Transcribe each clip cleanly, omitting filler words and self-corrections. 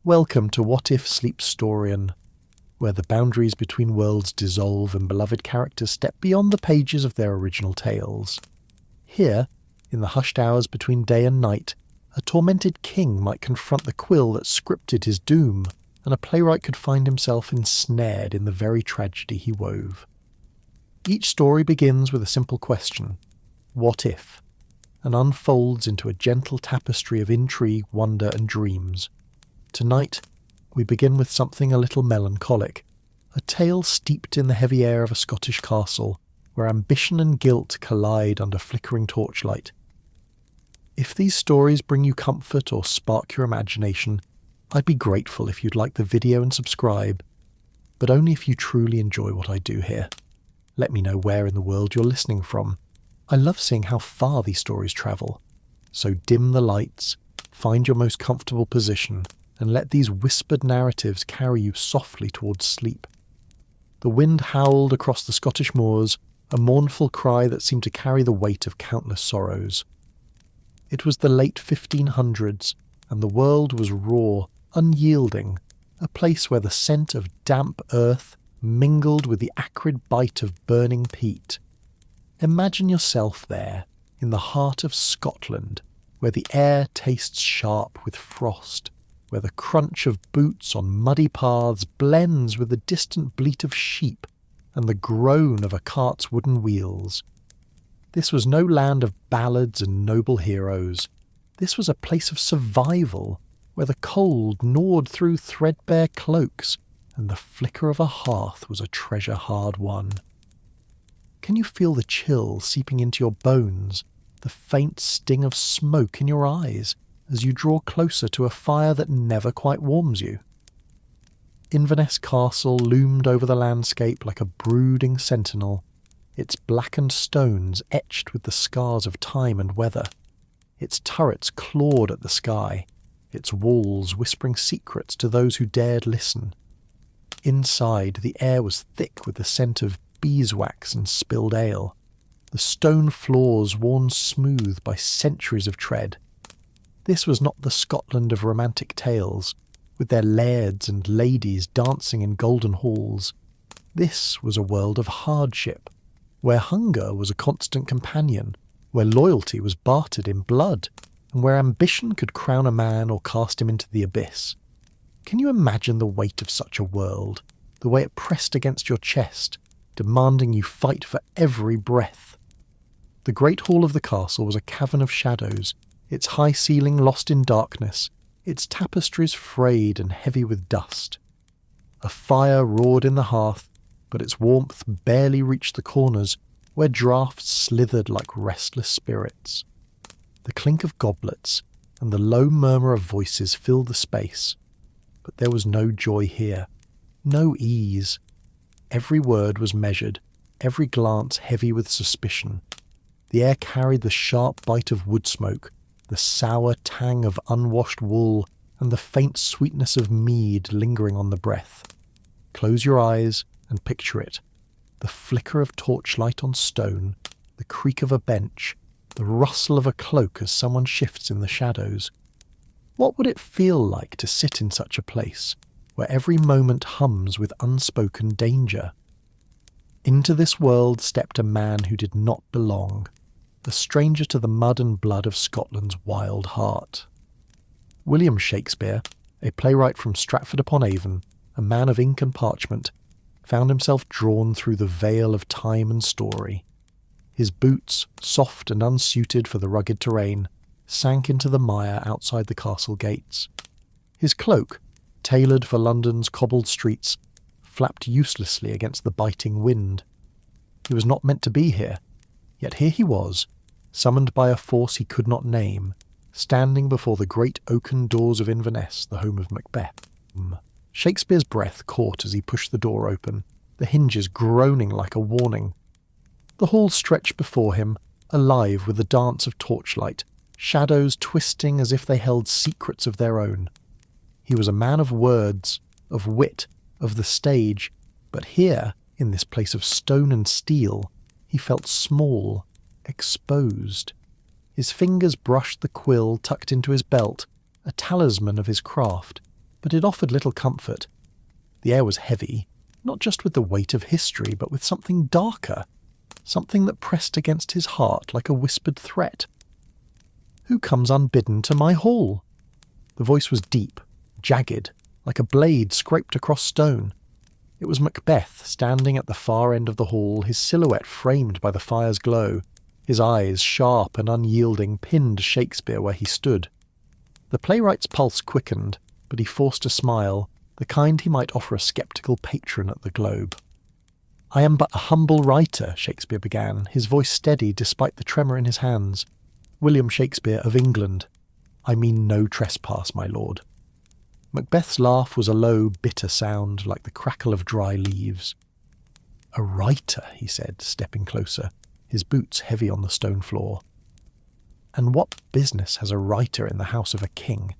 Welcome to What If Sleepstorian, where the boundaries between worlds dissolve and beloved characters step beyond the pages of their original tales. Here, in the hushed hours between day and night, a tormented king might confront the quill that scripted his doom, and a playwright could find himself ensnared in the very tragedy he wove. Each story begins with a simple question, what if, and unfolds into a gentle tapestry of intrigue, wonder and dreams. Tonight, we begin with something a little melancholic, a tale steeped in the heavy air of a Scottish castle, where ambition and guilt collide under flickering torchlight. If these stories bring you comfort or spark your imagination, I'd be grateful if you'd like the video and subscribe, but only if you truly enjoy what I do here. Let me know where in the world you're listening from. I love seeing how far these stories travel. So dim the lights, find your most comfortable position, and let these whispered narratives carry you softly towards sleep. The wind howled across the Scottish moors, a mournful cry that seemed to carry the weight of countless sorrows. It was the late 1500s, and the world was raw, unyielding, a place where the scent of damp earth mingled with the acrid bite of burning peat. Imagine yourself there, in the heart of Scotland, where the air tastes sharp with frost, where the crunch of boots on muddy paths blends with the distant bleat of sheep and the groan of a cart's wooden wheels. This was no land of ballads and noble heroes. This was a place of survival, where the cold gnawed through threadbare cloaks, and the flicker of a hearth was a treasure hard won. Can you feel the chill seeping into your bones, the faint sting of smoke in your eyes, as you draw closer to a fire that never quite warms you? Inverness Castle loomed over the landscape like a brooding sentinel, its blackened stones etched with the scars of time and weather. Its turrets clawed at the sky, its walls whispering secrets to those who dared listen. Inside, the air was thick with the scent of beeswax and spilled ale, the stone floors worn smooth by centuries of tread. This was not the Scotland of romantic tales, with their lairds and ladies dancing in golden halls. This was a world of hardship, where hunger was a constant companion, where loyalty was bartered in blood, and where ambition could crown a man or cast him into the abyss. Can you imagine the weight of such a world, the way it pressed against your chest, demanding you fight for every breath? The great hall of the castle was a cavern of shadows, its high ceiling lost in darkness, its tapestries frayed and heavy with dust. A fire roared in the hearth, but its warmth barely reached the corners, where draughts slithered like restless spirits. The clink of goblets and the low murmur of voices filled the space, but there was no joy here, no ease. Every word was measured, every glance heavy with suspicion. The air carried the sharp bite of wood smoke, the sour tang of unwashed wool, and the faint sweetness of mead lingering on the breath. Close your eyes and picture it. The flicker of torchlight on stone, the creak of a bench, the rustle of a cloak as someone shifts in the shadows. What would it feel like to sit in such a place, where every moment hums with unspoken danger? Into this world stepped a man who did not belong, a stranger to the mud and blood of Scotland's wild heart. William Shakespeare, a playwright from Stratford-upon-Avon, a man of ink and parchment, found himself drawn through the veil of time and story. His boots, soft and unsuited for the rugged terrain, sank into the mire outside the castle gates. His cloak, tailored for London's cobbled streets, flapped uselessly against the biting wind. He was not meant to be here, yet here he was, summoned by a force he could not name, standing before the great oaken doors of Inverness, the home of Macbeth. Shakespeare's breath caught as he pushed the door open, the hinges groaning like a warning. The hall stretched before him, alive with the dance of torchlight, shadows twisting as if they held secrets of their own. He was a man of words, of wit, of the stage, but here, in this place of stone and steel, he felt small, exposed. His fingers brushed the quill tucked into his belt, a talisman of his craft. but it offered little comfort. The air was heavy, not just with the weight of history, but with something darker, something that pressed against his heart like a whispered threat. "Who comes unbidden to my hall?" The voice was deep, jagged, like a blade scraped across stone. It was Macbeth, standing at the far end of the hall, his silhouette framed by the fire's glow. His eyes, sharp and unyielding, pinned Shakespeare where he stood. The playwright's pulse quickened, but he forced a smile, the kind he might offer a sceptical patron at the Globe. "I am but a humble writer," Shakespeare began, his voice steady despite the tremor in his hands. "William Shakespeare of England. I mean no trespass, my lord." Macbeth's laugh was a low, bitter sound, like the crackle of dry leaves. "A writer," he said, stepping closer, his boots heavy on the stone floor. "And what business has a writer in the house of a king?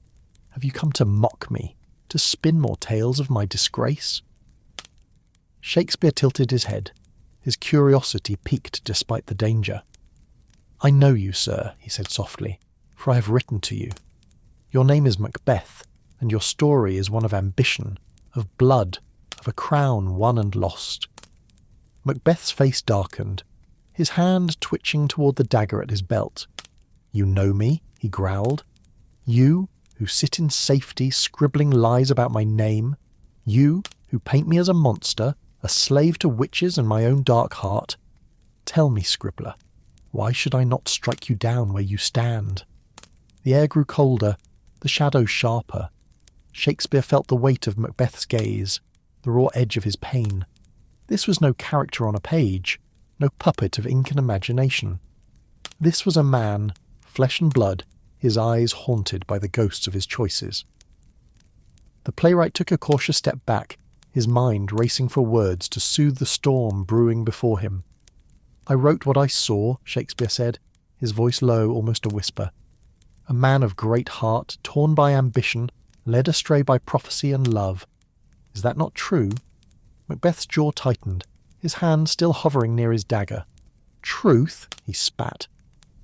Have you come to mock me, to spin more tales of my disgrace?" Shakespeare tilted his head. His curiosity piqued despite the danger. "I know you, sir," he said softly, "for I have written to you. Your name is Macbeth, and your story is one of ambition, of blood, of a crown won and lost." Macbeth's face darkened, his hand twitching toward the dagger at his belt. "You know me?" he growled. "You, who sit in safety scribbling lies about my name? You, who paint me as a monster, a slave to witches and my own dark heart? Tell me, scribbler, why should I not strike you down where you stand?" The air grew colder, the shadows sharper. Shakespeare felt the weight of Macbeth's gaze, the raw edge of his pain. This was no character on a page, no puppet of ink and imagination. This was a man, flesh and blood, his eyes haunted by the ghosts of his choices. The playwright took a cautious step back, his mind racing for words to soothe the storm brewing before him. "I wrote what I saw," Shakespeare said, his voice low, almost a whisper. "A man of great heart, torn by ambition, led astray by prophecy and love. Is that not true?" Macbeth's jaw tightened, his hand still hovering near his dagger. "Truth?" he spat.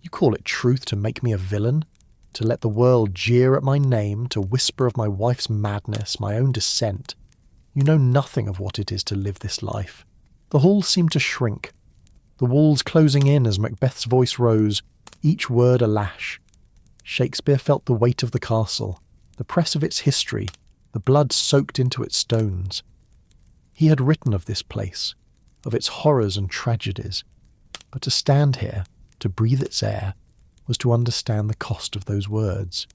"You call it truth to make me a villain? To let the world jeer at my name, to whisper of my wife's madness, my own descent? You know nothing of what it is to live this life." The hall seemed to shrink, the walls closing in as Macbeth's voice rose, each word a lash. Shakespeare felt the weight of the castle, the press of its history, the blood soaked into its stones. He had written of this place, of its horrors and tragedies, but to stand here, to breathe its air, was to understand the cost of those words.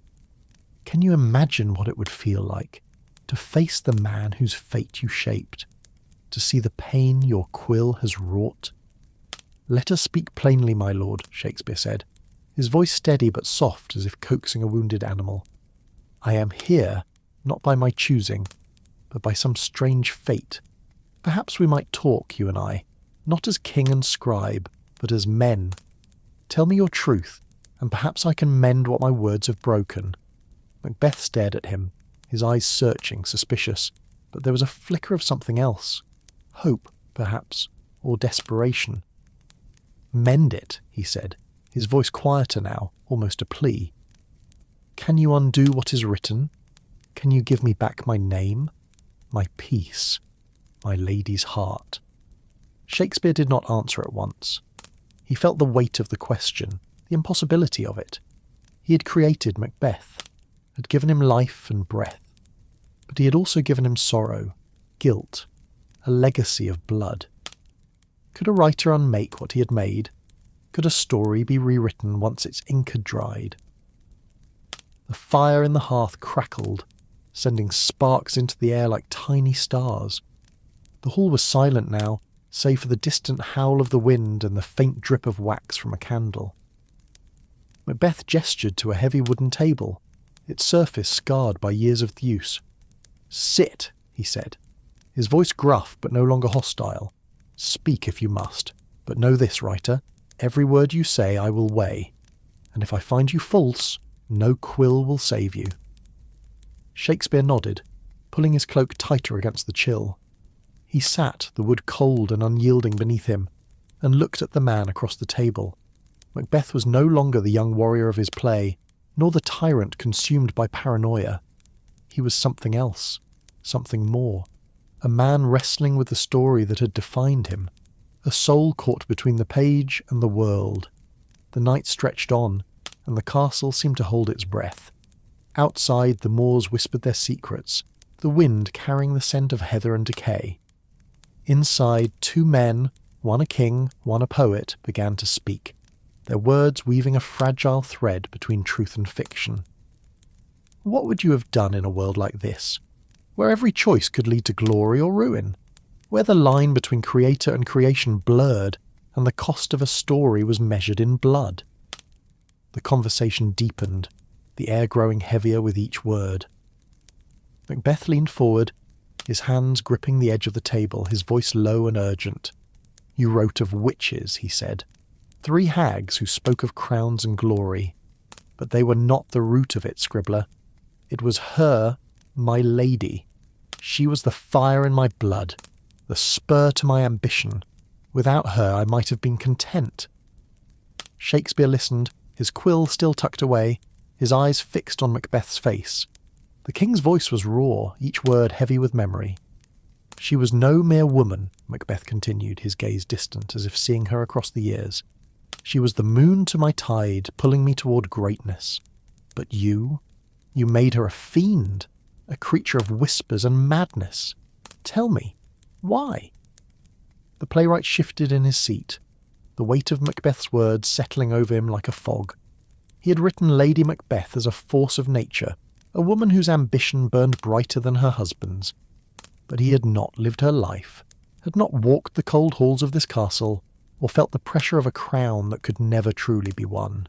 Can you imagine what it would feel like, to face the man whose fate you shaped, to see the pain your quill has wrought? "Let us speak plainly, my lord," Shakespeare said, his voice steady but soft as if coaxing a wounded animal. "I am here, not by my choosing, but by some strange fate. Perhaps we might talk, you and I, not as king and scribe, but as men. Tell me your truth, and perhaps I can mend what my words have broken." Macbeth stared at him, his eyes searching, suspicious, but there was a flicker of something else. Hope, perhaps, or desperation. "Mend it," he said, his voice quieter now, almost a plea. "Can you undo what is written? Can you give me back my name, my peace, my lady's heart?" Shakespeare did not answer at once. He felt the weight of the question, the impossibility of it. He had created Macbeth, had given him life and breath, but he had also given him sorrow, guilt, a legacy of blood. Could a writer unmake what he had made? Could a story be rewritten once its ink had dried? The fire in the hearth crackled, sending sparks into the air like tiny stars. The hall was silent now, save for the distant howl of the wind and the faint drip of wax from a candle. Macbeth gestured to a heavy wooden table, its surface scarred by years of use. "Sit," he said, his voice gruff but no longer hostile. "Speak if you must, but know this, writer, every word you say I will weigh, and if I find you false, no quill will save you." Shakespeare nodded, pulling his cloak tighter against the chill. He sat, the wood cold and unyielding beneath him, and looked at the man across the table. Macbeth was no longer the young warrior of his play, nor the tyrant consumed by paranoia. He was something else, something more. A man wrestling with the story that had defined him. A soul caught between the page and the world. The night stretched on, and the castle seemed to hold its breath. Outside, the moors whispered their secrets, the wind carrying the scent of heather and decay. Inside, two men, one a king, one a poet, began to speak, their words weaving a fragile thread between truth and fiction. What would you have done in a world like this, where every choice could lead to glory or ruin, where the line between creator and creation blurred and the cost of a story was measured in blood? The conversation deepened, the air growing heavier with each word. Macbeth leaned forward, his hands gripping the edge of the table, his voice low and urgent. "You wrote of witches," he said. "3 hags who spoke of crowns and glory. But they were not the root of it, scribbler. It was her, my lady. She was the fire in my blood, the spur to my ambition. Without her I might have been content." Shakespeare listened, his quill still tucked away, his eyes fixed on Macbeth's face. The king's voice was raw, each word heavy with memory. "She was no mere woman," Macbeth continued, his gaze distant, as if seeing her across the years. "She was the moon to my tide, pulling me toward greatness. But you made her a fiend, a creature of whispers and madness. Tell me, why?" The playwright shifted in his seat, the weight of Macbeth's words settling over him like a fog. He had written Lady Macbeth as a force of nature, a woman whose ambition burned brighter than her husband's. But he had not lived her life, had not walked the cold halls of this castle, or felt the pressure of a crown that could never truly be won.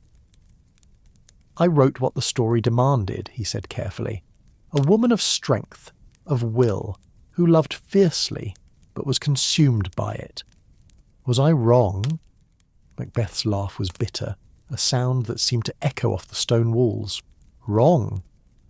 "I wrote what the story demanded," he said carefully. "A woman of strength, of will, who loved fiercely, but was consumed by it. Was I wrong?" Macbeth's laugh was bitter, a sound that seemed to echo off the stone walls. "Wrong?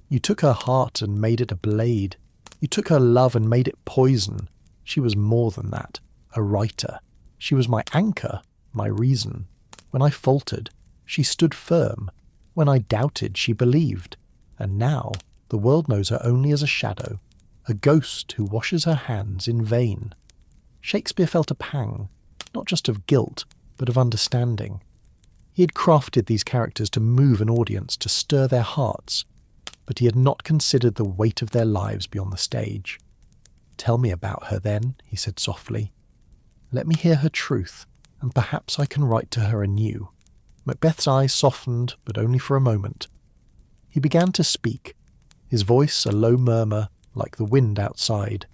You took her heart and made it a blade. You took her love and made it poison. She was more than that, a writer. She was my anchor, my reason. When I faltered, she stood firm. When I doubted, she believed. And now, the world knows her only as a shadow, a ghost who washes her hands in vain." Shakespeare felt a pang, not just of guilt, but of understanding. He had crafted these characters to move an audience, to stir their hearts, but he had not considered the weight of their lives beyond the stage. "Tell me about her then," he said softly. "Let me hear her truth, and perhaps I can write to her anew." Macbeth's eyes softened, but only for a moment. He began to speak, his voice a low murmur, like the wind outside.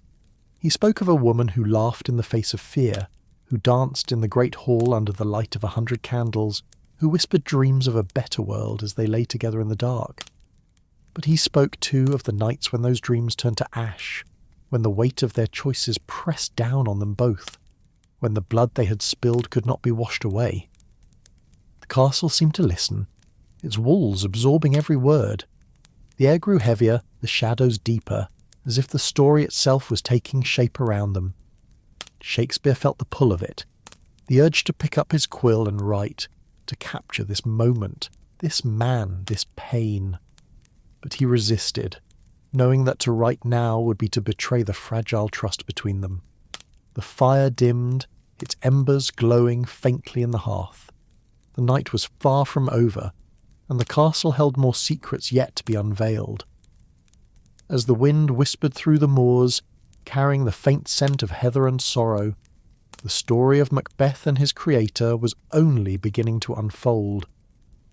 He spoke of a woman who laughed in the face of fear, who danced in the great hall under the light of 100 candles, who whispered dreams of a better world as they lay together in the dark. But he spoke too of the nights when those dreams turned to ash, when the weight of their choices pressed down on them both, when the blood they had spilled could not be washed away. The castle seemed to listen, its walls absorbing every word. The air grew heavier, the shadows deeper, as if the story itself was taking shape around them. Shakespeare felt the pull of it, the urge to pick up his quill and write, to capture this moment, this man, this pain. But he resisted, knowing that to write now would be to betray the fragile trust between them. The fire dimmed, its embers glowing faintly in the hearth. The night was far from over, and the castle held more secrets yet to be unveiled. As the wind whispered through the moors, carrying the faint scent of heather and sorrow, the story of Macbeth and his creator was only beginning to unfold.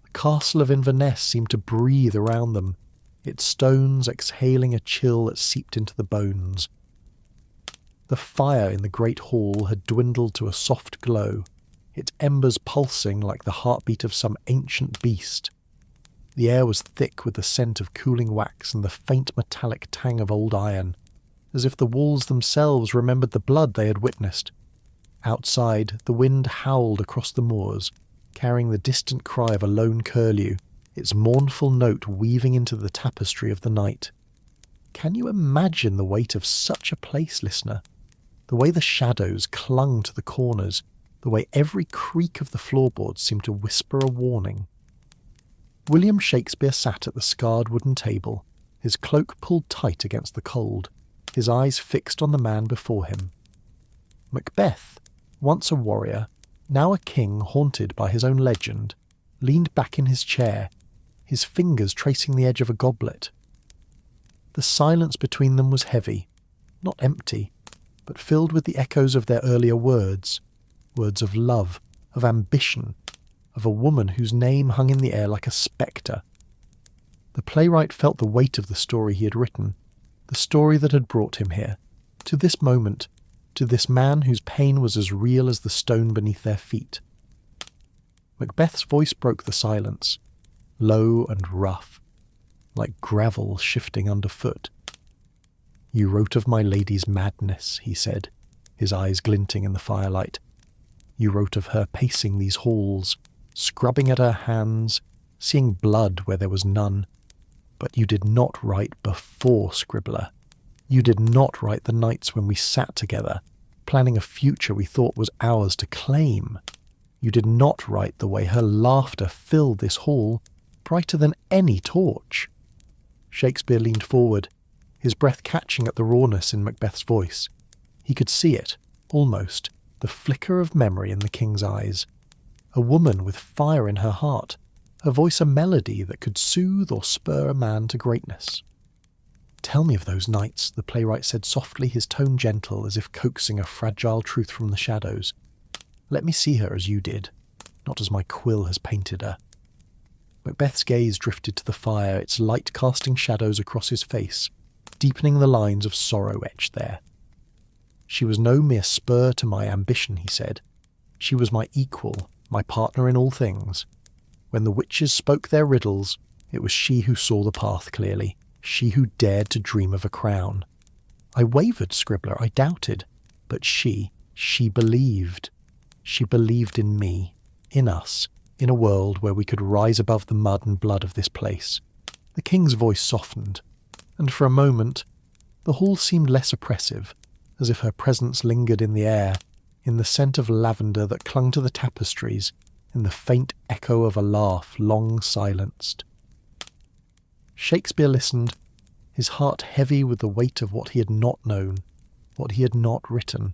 The castle of Inverness seemed to breathe around them, its stones exhaling a chill that seeped into the bones. The fire in the great hall had dwindled to a soft glow, its embers pulsing like the heartbeat of some ancient beast. The air was thick with the scent of cooling wax and the faint metallic tang of old iron, as if the walls themselves remembered the blood they had witnessed. Outside, the wind howled across the moors, carrying the distant cry of a lone curlew, its mournful note weaving into the tapestry of the night. Can you imagine the weight of such a place, listener? The way the shadows clung to the corners, the way every creak of the floorboards seemed to whisper a warning. William Shakespeare sat at the scarred wooden table, his cloak pulled tight against the cold, his eyes fixed on the man before him. Macbeth, once a warrior, now a king haunted by his own legend, leaned back in his chair, his fingers tracing the edge of a goblet. The silence between them was heavy, not empty, but filled with the echoes of their earlier words, words of love, of ambition, of a woman whose name hung in the air like a spectre. The playwright felt the weight of the story he had written, the story that had brought him here, to this moment, to this man whose pain was as real as the stone beneath their feet. Macbeth's voice broke the silence, low and rough, like gravel shifting underfoot. "You wrote of my lady's madness," he said, his eyes glinting in the firelight. "You wrote of her pacing these halls, scrubbing at her hands, seeing blood where there was none. But you did not write before, Scribbler. You did not write the nights when we sat together, planning a future we thought was ours to claim. You did not write the way her laughter filled this hall, brighter than any torch." Shakespeare leaned forward, his breath catching at the rawness in Macbeth's voice. He could see it, almost, the flicker of memory in the king's eyes. A woman with fire in her heart, her voice a melody that could soothe or spur a man to greatness. "Tell me of those nights," the playwright said softly, his tone gentle, as if coaxing a fragile truth from the shadows. "Let me see her as you did, not as my quill has painted her." Macbeth's gaze drifted to the fire, its light casting shadows across his face, deepening the lines of sorrow etched there. "She was no mere spur to my ambition," he said. "She was my equal, my partner in all things. When the witches spoke their riddles, it was she who saw the path clearly, she who dared to dream of a crown. I wavered, Scribbler, I doubted, but she believed. She believed in me, in us, in a world where we could rise above the mud and blood of this place." The king's voice softened, and for a moment the hall seemed less oppressive, as if her presence lingered in the air, in the scent of lavender that clung to the tapestries, in the faint echo of a laugh long silenced. Shakespeare listened, his heart heavy with the weight of what he had not known, what he had not written.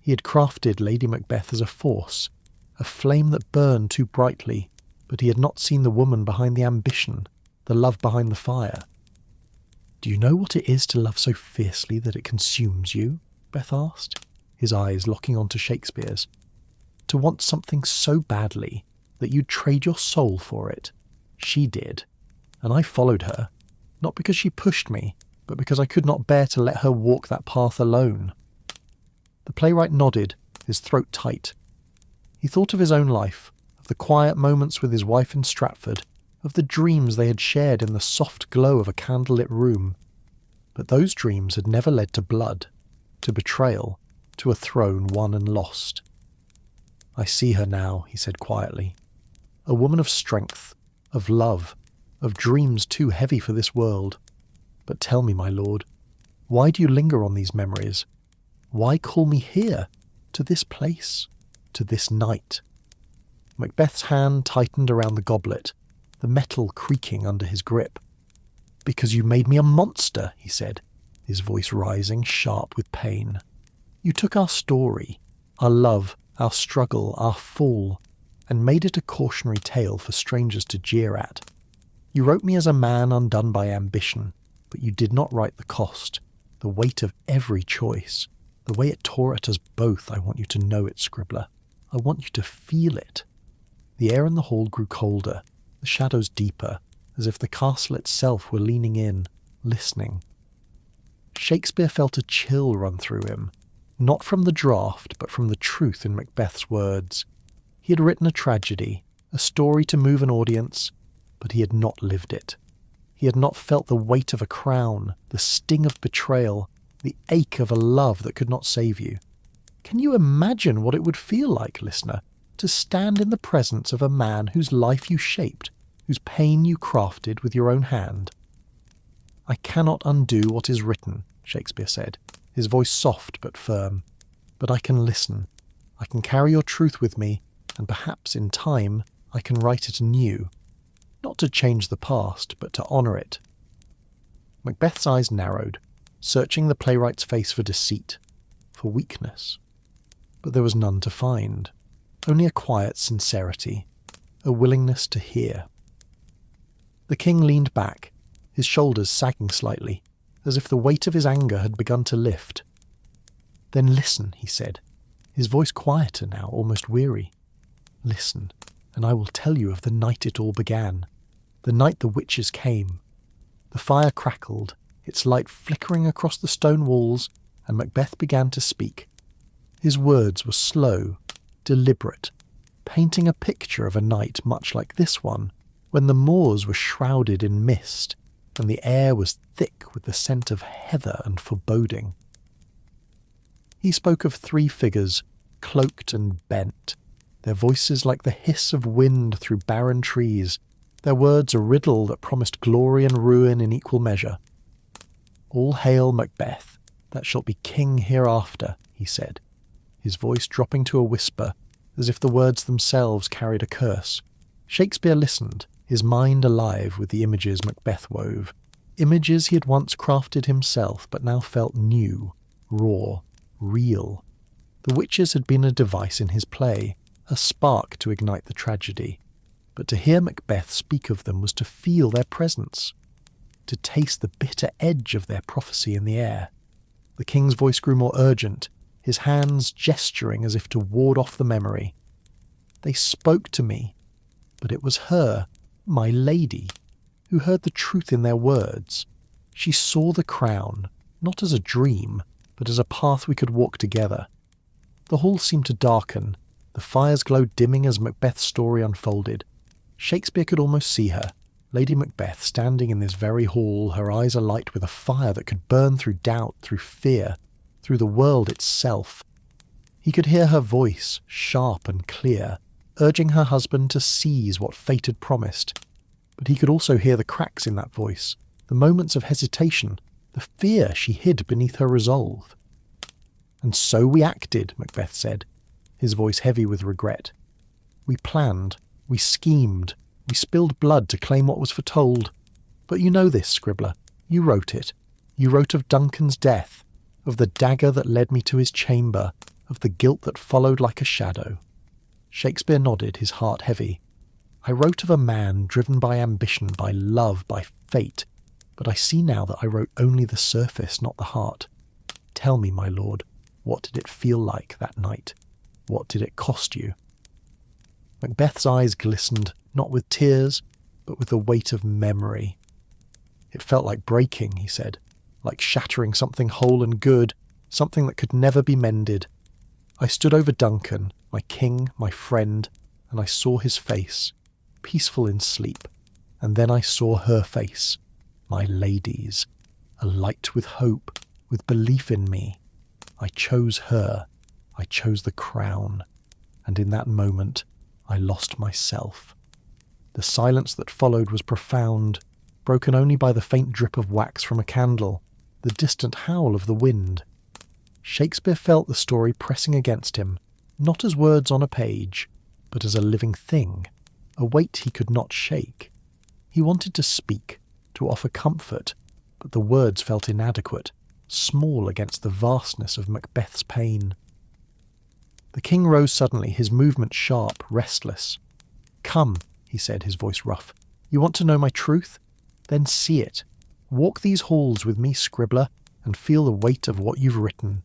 He had crafted Lady Macbeth as a force, a flame that burned too brightly, but he had not seen the woman behind the ambition, the love behind the fire. "Do you know what it is to love so fiercely that it consumes you?" Beth asked, his eyes locking onto Shakespeare's. "To want something so badly that you'd trade your soul for it. She did, and I followed her, not because she pushed me, but because I could not bear to let her walk that path alone." The playwright nodded, his throat tight. He thought of his own life, of the quiet moments with his wife in Stratford, of the dreams they had shared in the soft glow of a candlelit room. But those dreams had never led to blood, to betrayal, to a throne won and lost. "I see her now," he said quietly. "A woman of strength, of love, of dreams too heavy for this world. But tell me, my lord, why do you linger on these memories? Why call me here, to this place, to this night?" Macbeth's hand tightened around the goblet, the metal creaking under his grip. "Because you made me a monster," he said, his voice rising, sharp with pain. "You took our story, our love, our struggle, our fall, and made it a cautionary tale for strangers to jeer at. You wrote me as a man undone by ambition, but you did not write the cost, the weight of every choice, the way it tore at us both. I want you to know it, Scribbler. I want you to feel it." The air in the hall grew colder, the shadows deeper, as if the castle itself were leaning in, listening. Shakespeare felt a chill run through him, not from the draught, but from the truth in Macbeth's words. He had written a tragedy, a story to move an audience, but he had not lived it. He had not felt the weight of a crown, the sting of betrayal, the ache of a love that could not save you. Can you imagine what it would feel like, listener, to stand in the presence of a man whose life you shaped, whose pain you crafted with your own hand? "I cannot undo what is written," Shakespeare said, his voice soft but firm. "But I can listen. I can carry your truth with me, and perhaps in time I can write it anew. Not to change the past, but to honour it." Macbeth's eyes narrowed, searching the playwright's face for deceit, for weakness. But there was none to find, only a quiet sincerity, a willingness to hear. The king leaned back, his shoulders sagging slightly, as if the weight of his anger had begun to lift. "Then listen," he said, his voice quieter now, almost weary. "Listen, and I will tell you of the night it all began, the night the witches came." The fire crackled, its light flickering across the stone walls, and Macbeth began to speak. His words were slow, deliberate, painting a picture of a night much like this one, when the moors were shrouded in mist, and the air was thick with the scent of heather and foreboding. He spoke of 3 figures, cloaked and bent, their voices like the hiss of wind through barren trees, their words a riddle that promised glory and ruin in equal measure. "All hail Macbeth, that shalt be king hereafter," he said, his voice dropping to a whisper, as if the words themselves carried a curse. Shakespeare listened, his mind alive with the images Macbeth wove, images he had once crafted himself but now felt new, raw, real. The witches had been a device in his play, a spark to ignite the tragedy, but to hear Macbeth speak of them was to feel their presence, to taste the bitter edge of their prophecy in the air. The king's voice grew more urgent, his hands gesturing as if to ward off the memory. "They spoke to me, but it was her, my lady, who heard the truth in their words. She saw the crown, not as a dream, but as a path we could walk together." The hall seemed to darken, the fire's glow dimming as Macbeth's story unfolded. Shakespeare could almost see her, Lady Macbeth, standing in this very hall, her eyes alight with a fire that could burn through doubt, through fear, through the world itself. He could hear her voice, sharp and clear, urging her husband to seize what fate had promised. But he could also hear the cracks in that voice, the moments of hesitation, the fear she hid beneath her resolve. "And so we acted," Macbeth said, his voice heavy with regret. "We planned, we schemed, we spilled blood to claim what was foretold. But you know this, scribbler. You wrote it. You wrote of Duncan's death, of the dagger that led me to his chamber, of the guilt that followed like a shadow." Shakespeare nodded, his heart heavy. "I wrote of a man driven by ambition, by love, by fate, but I see now that I wrote only the surface, not the heart. Tell me, my lord, what did it feel like that night? What did it cost you?" Macbeth's eyes glistened, not with tears, but with the weight of memory. "It felt like breaking," he said, "like shattering something whole and good, something that could never be mended. I stood over Duncan, my king, my friend, and I saw his face, peaceful in sleep, and then I saw her face, my lady's, alight with hope, with belief in me. I chose her, I chose the crown, and in that moment I lost myself." The silence that followed was profound, broken only by the faint drip of wax from a candle, the distant howl of the wind. Shakespeare felt the story pressing against him, not as words on a page, but as a living thing, a weight he could not shake. He wanted to speak, to offer comfort, but the words felt inadequate, small against the vastness of Macbeth's pain. The king rose suddenly, his movement sharp, restless. "Come," he said, his voice rough. "You want to know my truth? Then see it. Walk these halls with me, scribbler, and feel the weight of what you've written."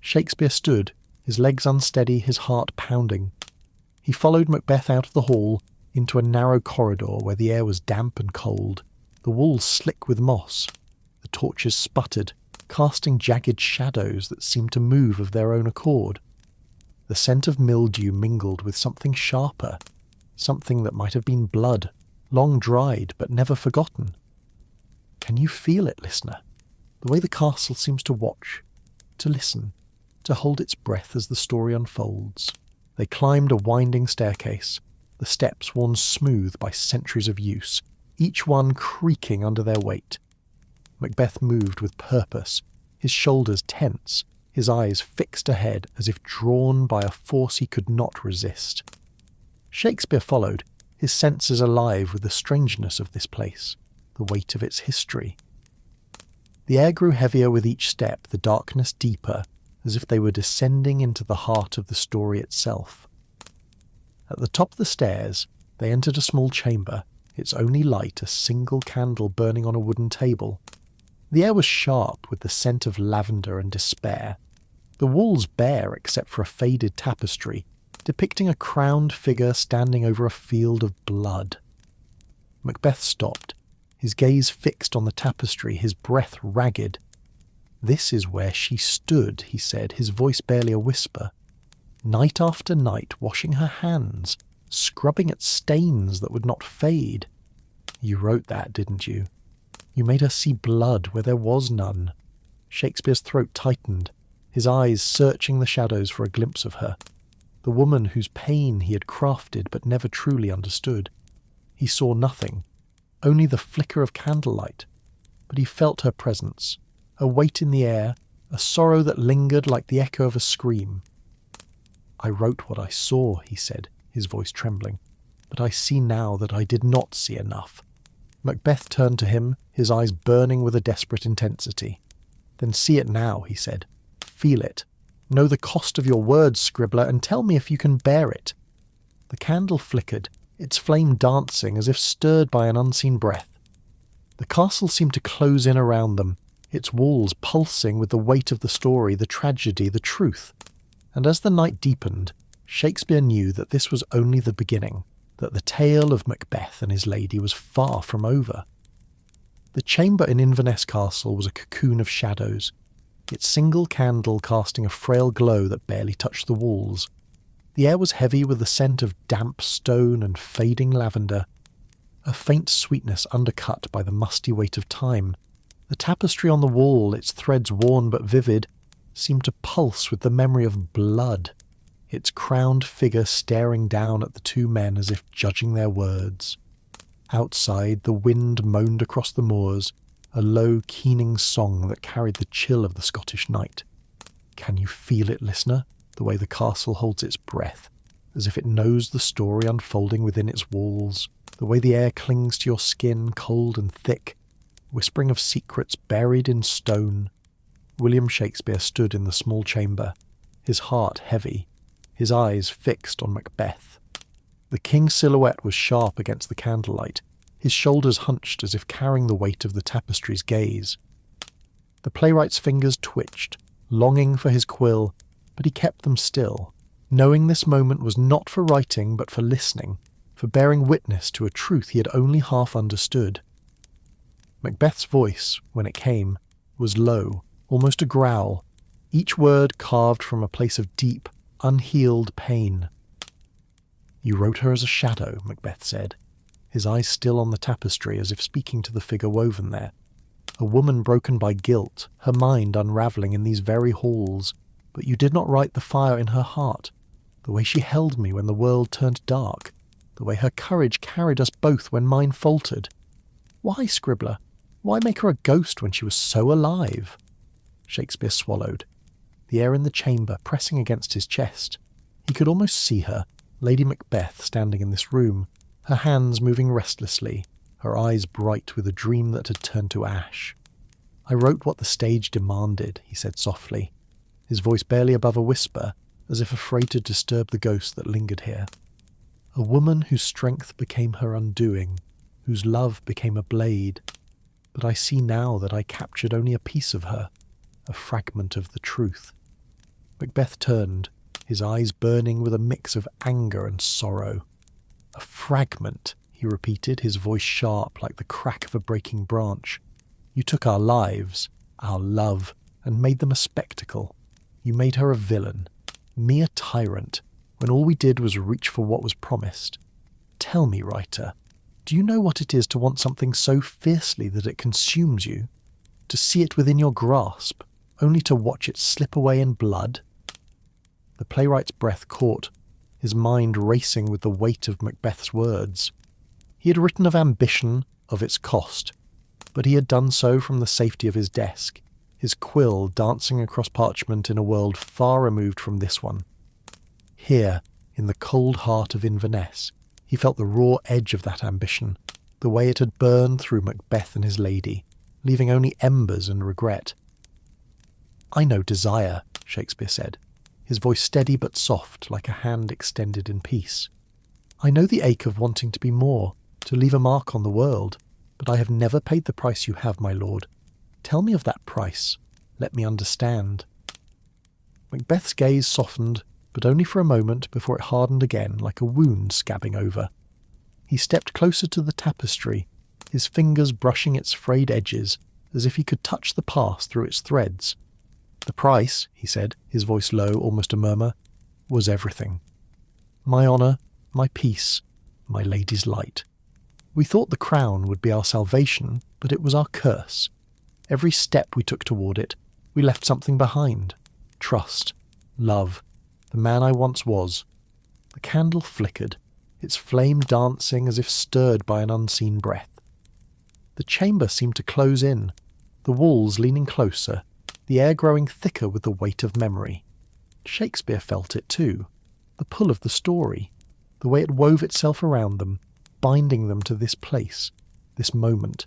Shakespeare stood, his legs unsteady, his heart pounding. He followed Macbeth out of the hall, into a narrow corridor where the air was damp and cold, the walls slick with moss. The torches sputtered, casting jagged shadows that seemed to move of their own accord. The scent of mildew mingled with something sharper, something that might have been blood, long dried but never forgotten. Can you feel it, listener? The way the castle seems to watch, to listen, to hold its breath as the story unfolds. They climbed a winding staircase, the steps worn smooth by centuries of use, each one creaking under their weight. Macbeth moved with purpose, his shoulders tense, his eyes fixed ahead as if drawn by a force he could not resist. Shakespeare followed, his senses alive with the strangeness of this place, the weight of its history. The air grew heavier with each step, the darkness deeper, as if they were descending into the heart of the story itself. At the top of the stairs, they entered a small chamber, its only light a single candle burning on a wooden table. The air was sharp with the scent of lavender and despair. The walls bare except for a faded tapestry, depicting a crowned figure standing over a field of blood. Macbeth stopped, his gaze fixed on the tapestry, his breath ragged. "This is where she stood," he said, his voice barely a whisper. "Night after night, washing her hands, scrubbing at stains that would not fade. You wrote that, didn't you? You made her see blood where there was none." Shakespeare's throat tightened, his eyes searching the shadows for a glimpse of her, the woman whose pain he had crafted but never truly understood. He saw nothing, only the flicker of candlelight, but he felt her presence, a weight in the air, a sorrow that lingered like the echo of a scream. "I wrote what I saw," he said, his voice trembling, "but I see now that I did not see enough." Macbeth turned to him, his eyes burning with a desperate intensity. "Then see it now," he said. "Feel it. Know the cost of your words, scribbler, and tell me if you can bear it." The candle flickered, its flame dancing as if stirred by an unseen breath. The castle seemed to close in around them, its walls pulsing with the weight of the story, the tragedy, the truth. And as the night deepened, Shakespeare knew that this was only the beginning, that the tale of Macbeth and his lady was far from over. The chamber in Inverness Castle was a cocoon of shadows, its single candle casting a frail glow that barely touched the walls. The air was heavy with the scent of damp stone and fading lavender, a faint sweetness undercut by the musty weight of time. The tapestry on the wall, its threads worn but vivid, seemed to pulse with the memory of blood, its crowned figure staring down at the two men as if judging their words. Outside, the wind moaned across the moors, a low, keening song that carried the chill of the Scottish night. Can you feel it, listener? The way the castle holds its breath, as if it knows the story unfolding within its walls, the way the air clings to your skin, cold and thick, whispering of secrets buried in stone. William Shakespeare stood in the small chamber, his heart heavy, his eyes fixed on Macbeth. The king's silhouette was sharp against the candlelight, his shoulders hunched as if carrying the weight of the tapestry's gaze. The playwright's fingers twitched, longing for his quill, but he kept them still, knowing this moment was not for writing but for listening, for bearing witness to a truth he had only half understood. Macbeth's voice, when it came, was low, almost a growl, each word carved from a place of deep, unhealed pain. "You wrote her as a shadow," Macbeth said, his eyes still on the tapestry as if speaking to the figure woven there. "A woman broken by guilt, her mind unravelling in these very halls, but you did not write the fire in her heart, the way she held me when the world turned dark, the way her courage carried us both when mine faltered. Why, scribbler? Why make her a ghost when she was so alive?" Shakespeare swallowed, the air in the chamber pressing against his chest. He could almost see her, Lady Macbeth, standing in this room, her hands moving restlessly, her eyes bright with a dream that had turned to ash. "I wrote what the stage demanded," he said softly, his voice barely above a whisper, as if afraid to disturb the ghost that lingered here. "A woman whose strength became her undoing, whose love became a blade. But I see now that I captured only a piece of her, a fragment of the truth." Macbeth turned, his eyes burning with a mix of anger and sorrow. "A fragment," he repeated, his voice sharp like the crack of a breaking branch. "You took our lives, our love, and made them a spectacle. You made her a villain, me a tyrant, when all we did was reach for what was promised. Tell me, writer, do you know what it is to want something so fiercely that it consumes you? To see it within your grasp, only to watch it slip away in blood?" The playwright's breath caught, his mind racing with the weight of Macbeth's words. He had written of ambition, of its cost, but he had done so from the safety of his desk, his quill dancing across parchment in a world far removed from this one. Here, in the cold heart of Inverness, he felt the raw edge of that ambition, the way it had burned through Macbeth and his lady. leaving only embers and regret. "I know desire," Shakespeare said, his voice steady but soft, like a hand extended in peace. "I know the ache of wanting to be more, to leave a mark on the world, but I have never paid the price you have, my lord. Tell me of that price. Let me understand." Macbeth's gaze softened, but only for a moment before it hardened again like a wound scabbing over. He stepped closer to the tapestry, his fingers brushing its frayed edges as if he could touch the past through its threads. "The price," he said, his voice low, almost a murmur, "was everything. My honour, my peace, my lady's light. We thought the crown would be our salvation, but it was our curse. Every step we took toward it, we left something behind. Trust, love, the man I once was." The candle flickered, its flame dancing as if stirred by an unseen breath. The chamber seemed to close in, the walls leaning closer, the air growing thicker with the weight of memory. Shakespeare felt it too, the pull of the story, the way it wove itself around them, binding them to this place, this moment.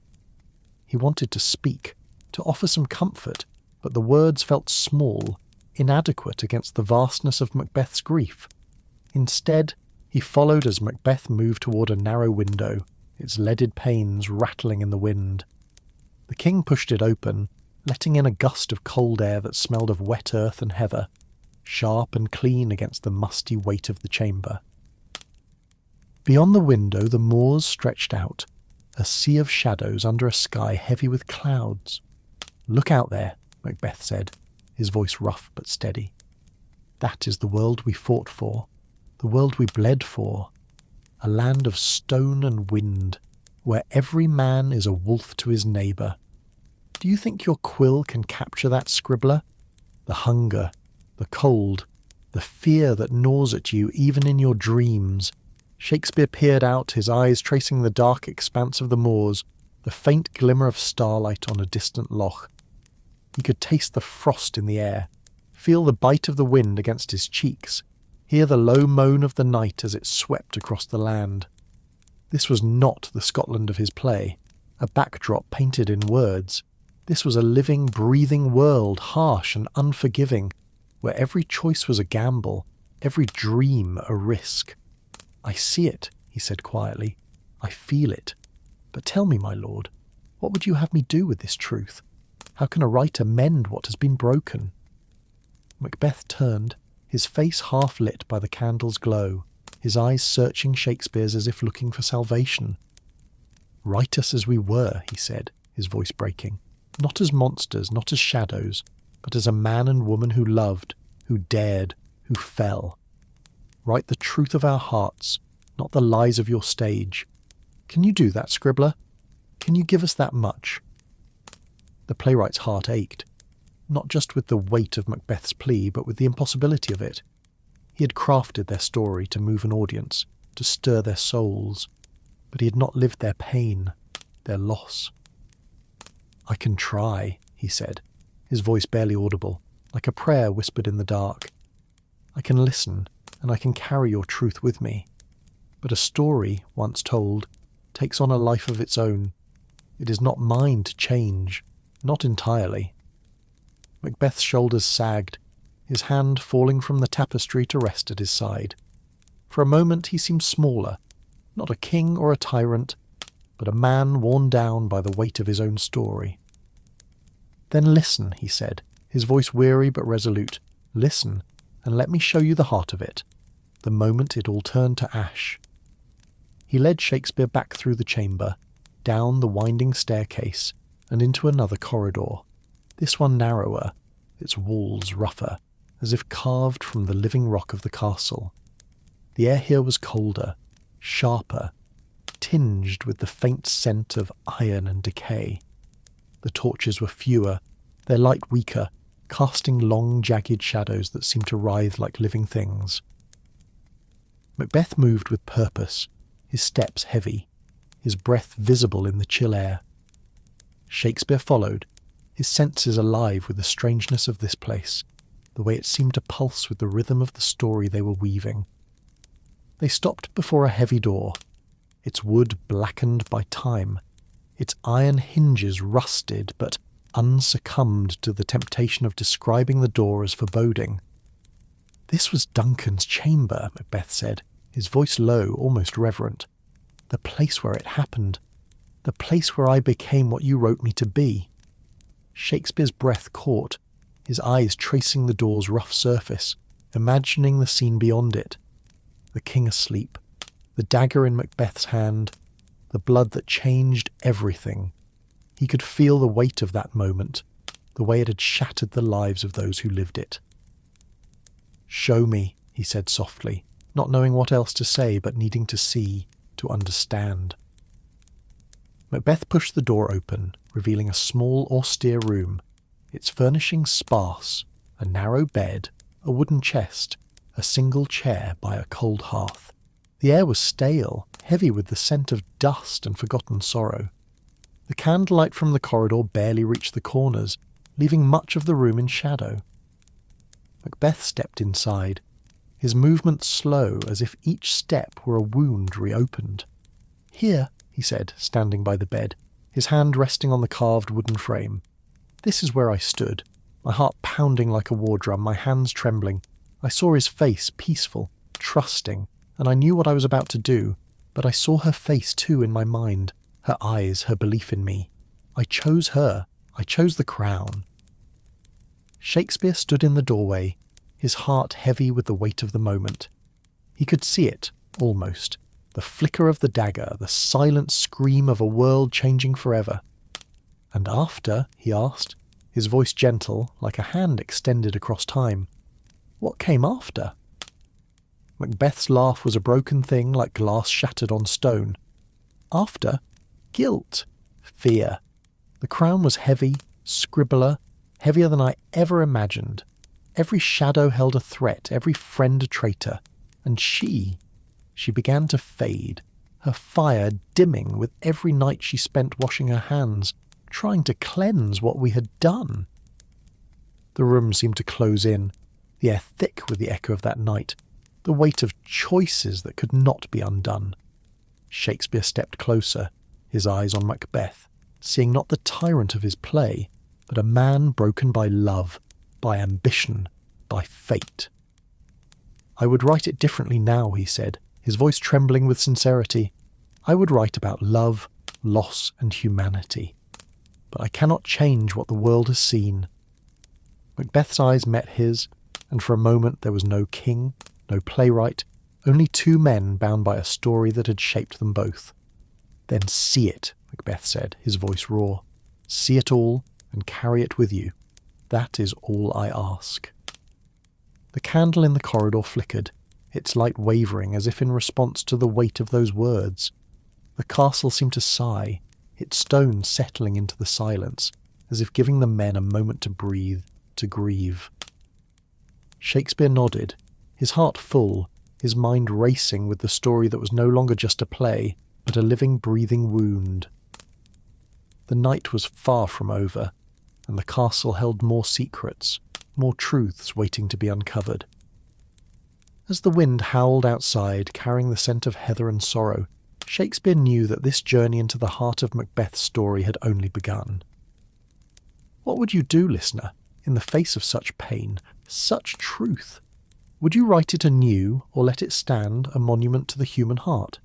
He wanted to speak, to offer some comfort, but the words felt small, inadequate against the vastness of Macbeth's grief. Instead, he followed as Macbeth moved toward a narrow window, its leaded panes rattling in the wind. The king pushed it open, letting in a gust of cold air that smelled of wet earth and heather, sharp and clean against the musty weight of the chamber. Beyond the window the moors stretched out, a sea of shadows under a sky heavy with clouds. "Look out there," Macbeth said, his voice rough but steady. "That is the world we fought for, the world we bled for, a land of stone and wind, where every man is a wolf to his neighbour. Do you think your quill can capture that, scribbler? The hunger, the cold, the fear that gnaws at you even in your dreams." Shakespeare peered out, his eyes tracing the dark expanse of the moors, the faint glimmer of starlight on a distant loch. He could taste the frost in the air, feel the bite of the wind against his cheeks, hear the low moan of the night as it swept across the land. This was not the Scotland of his play, a backdrop painted in words. This was a living, breathing world, harsh and unforgiving, where every choice was a gamble, every dream a risk. "I see it," he said quietly. "I feel it. But tell me, my lord, what would you have me do with this truth? How can a writer mend what has been broken?" Macbeth turned, his face half lit by the candle's glow, his eyes searching Shakespeare's as if looking for salvation. "Write us as we were," he said, his voice breaking. "Not as monsters, not as shadows, but as a man and woman who loved, who dared, who fell. Write the truth of our hearts, not the lies of your stage. Can you do that, scribbler? Can you give us that much?" The playwright's heart ached, not just with the weight of Macbeth's plea, but with the impossibility of it. He had crafted their story to move an audience, to stir their souls, but he had not lived their pain, their loss. "I can try," he said, his voice barely audible, like a prayer whispered in the dark. "I can listen, and I can carry your truth with me. But a story, once told, takes on a life of its own. It is not mine to change, not entirely." Macbeth's shoulders sagged, his hand falling from the tapestry to rest at his side. For a moment he seemed smaller, not a king or a tyrant, but a man worn down by the weight of his own story. "Then listen," he said, his voice weary but resolute. "Listen, and let me show you the heart of it, the moment it all turned to ash." He led Shakespeare back through the chamber, down the winding staircase, and into another corridor, this one narrower, its walls rougher, as if carved from the living rock of the castle. The air here was colder, sharper, tinged with the faint scent of iron and decay. The torches were fewer, their light weaker, casting long, jagged shadows that seemed to writhe like living things. Macbeth moved with purpose, his steps heavy, his breath visible in the chill air. Shakespeare followed, his senses alive with the strangeness of this place, the way it seemed to pulse with the rhythm of the story they were weaving. They stopped before a heavy door, its wood blackened by time, its iron hinges rusted but unsuccumbed to the temptation of describing the door as foreboding. "This was Duncan's chamber," Macbeth said, his voice low, almost reverent. "The place where it happened. The place where I became what you wrote me to be." Shakespeare's breath caught, his eyes tracing the door's rough surface, imagining the scene beyond it. The king asleep, the dagger in Macbeth's hand, the blood that changed everything. He could feel the weight of that moment, the way it had shattered the lives of those who lived it. "Show me," he said softly, not knowing what else to say but needing to see, to understand. Macbeth pushed the door open, revealing a small, austere room, its furnishings sparse, a narrow bed, a wooden chest, a single chair by a cold hearth. The air was stale, heavy with the scent of dust and forgotten sorrow. The candlelight from the corridor barely reached the corners, leaving much of the room in shadow. Macbeth stepped inside, his movements slow as if each step were a wound reopened. "Here," he said, standing by the bed, his hand resting on the carved wooden frame. "This is where I stood, my heart pounding like a war drum, my hands trembling. I saw his face, peaceful, trusting, and I knew what I was about to do, but I saw her face too in my mind, her eyes, her belief in me. I chose her. I chose the crown." Shakespeare stood in the doorway, his heart heavy with the weight of the moment. He could see it, almost, the flicker of the dagger, the silent scream of a world changing forever. "And after?" he asked, his voice gentle, like a hand extended across time. "What came after?" Macbeth's laugh was a broken thing like glass shattered on stone. "After? Guilt. Fear. The crown was heavy, scribbler, heavier than I ever imagined. Every shadow held a threat, every friend a traitor. And she began to fade, her fire dimming with every night she spent washing her hands, trying to cleanse what we had done." The room seemed to close in, the air thick with the echo of that night, the weight of choices that could not be undone. Shakespeare stepped closer, his eyes on Macbeth, seeing not the tyrant of his play, but a man broken by love, by ambition, by fate. "I would write it differently now," he said, his voice trembling with sincerity. "I would write about love, loss, and humanity. But I cannot change what the world has seen." Macbeth's eyes met his, and for a moment there was no king, no playwright, only two men bound by a story that had shaped them both. "Then see it," Macbeth said, his voice raw. "See it all, and carry it with you. That is all I ask." The candle in the corridor flickered, its light wavering as if in response to the weight of those words. The castle seemed to sigh, its stones settling into the silence, as if giving the men a moment to breathe, to grieve. Shakespeare nodded, his heart full, his mind racing with the story that was no longer just a play, but a living, breathing wound. The night was far from over, and the castle held more secrets, more truths waiting to be uncovered. As the wind howled outside, carrying the scent of heather and sorrow, Shakespeare knew that this journey into the heart of Macbeth's story had only begun. What would you do, listener, in the face of such pain, such truth? Would you write it anew, or let it stand a monument to the human heart?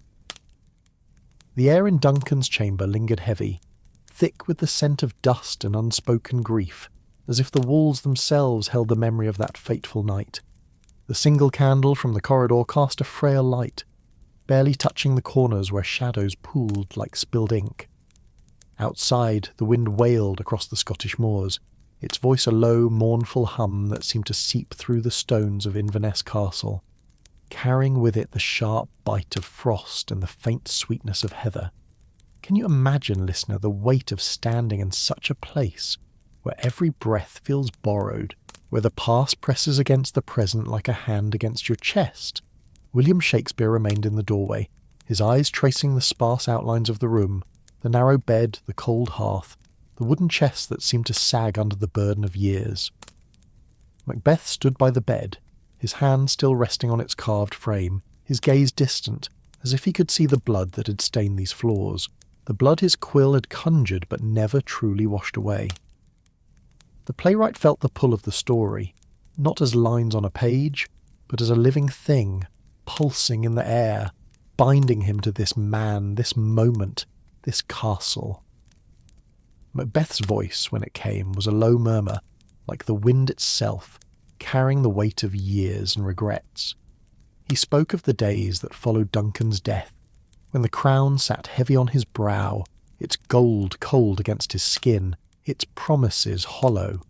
The air in Duncan's chamber lingered heavy, thick with the scent of dust and unspoken grief, as if the walls themselves held the memory of that fateful night. The single candle from the corridor cast a frail light, barely touching the corners where shadows pooled like spilled ink. Outside, the wind wailed across the Scottish moors, its voice a low, mournful hum that seemed to seep through the stones of Inverness Castle, carrying with it the sharp bite of frost and the faint sweetness of heather. Can you imagine, listener, the weight of standing in such a place, where every breath feels borrowed, where the past presses against the present like a hand against your chest? William Shakespeare remained in the doorway, his eyes tracing the sparse outlines of the room, the narrow bed, the cold hearth, the wooden chest that seemed to sag under the burden of years. Macbeth stood by the bed, his hand still resting on its carved frame, his gaze distant, as if he could see the blood that had stained these floors, the blood his quill had conjured but never truly washed away. The playwright felt the pull of the story, not as lines on a page, but as a living thing, pulsing in the air, binding him to this man, this moment, this castle. Macbeth's voice, when it came, was a low murmur, like the wind itself, carrying the weight of years and regrets. He spoke of the days that followed Duncan's death, when the crown sat heavy on his brow, its gold cold against his skin, its promises hollow.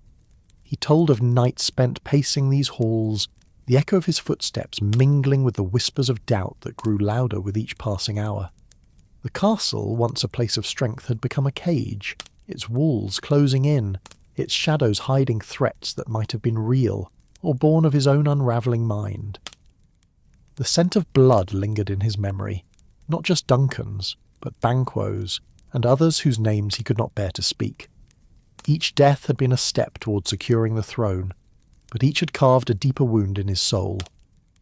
He told of nights spent pacing these halls, the echo of his footsteps mingling with the whispers of doubt that grew louder with each passing hour. The castle, once a place of strength, had become a cage, its walls closing in, its shadows hiding threats that might have been real, or born of his own unravelling mind. The scent of blood lingered in his memory, not just Duncan's, but Banquo's, and others whose names he could not bear to speak. Each death had been a step toward securing the throne, but each had carved a deeper wound in his soul.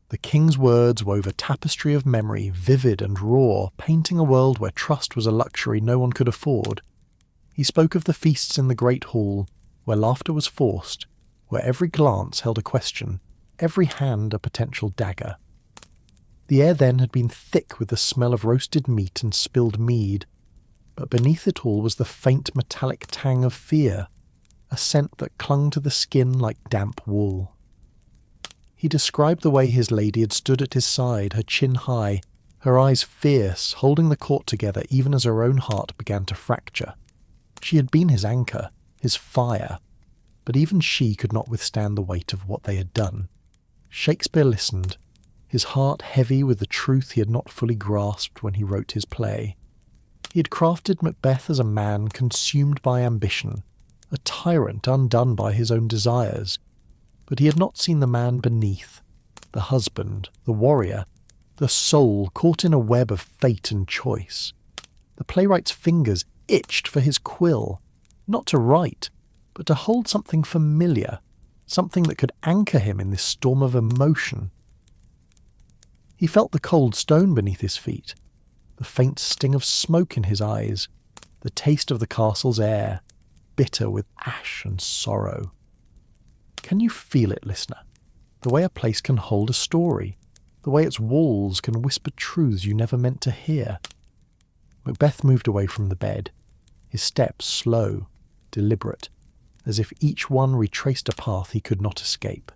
The king's words wove a tapestry of memory, vivid and raw, painting a world where trust was a luxury no one could afford. He spoke of the feasts in the great hall, where laughter was forced, where every glance held a question, every hand a potential dagger. The air then had been thick with the smell of roasted meat and spilled mead, but beneath it all was the faint metallic tang of fear, a scent that clung to the skin like damp wool. He described the way his lady had stood at his side, her chin high, her eyes fierce, holding the court together even as her own heart began to fracture. She had been his anchor, his fire, but even she could not withstand the weight of what they had done. Shakespeare listened, his heart heavy with the truth he had not fully grasped when he wrote his play. He had crafted Macbeth as a man consumed by ambition, a tyrant undone by his own desires, but he had not seen the man beneath, the husband, the warrior, the soul caught in a web of fate and choice. The playwright's fingers itched for his quill, not to write, but to hold something familiar, something that could anchor him in this storm of emotion. He felt the cold stone beneath his feet, the faint sting of smoke in his eyes, the taste of the castle's air, bitter with ash and sorrow. Can you feel it, listener? The way a place can hold a story, the way its walls can whisper truths you never meant to hear. Macbeth moved away from the bed, his steps slow, deliberate, as if each one retraced a path he could not escape.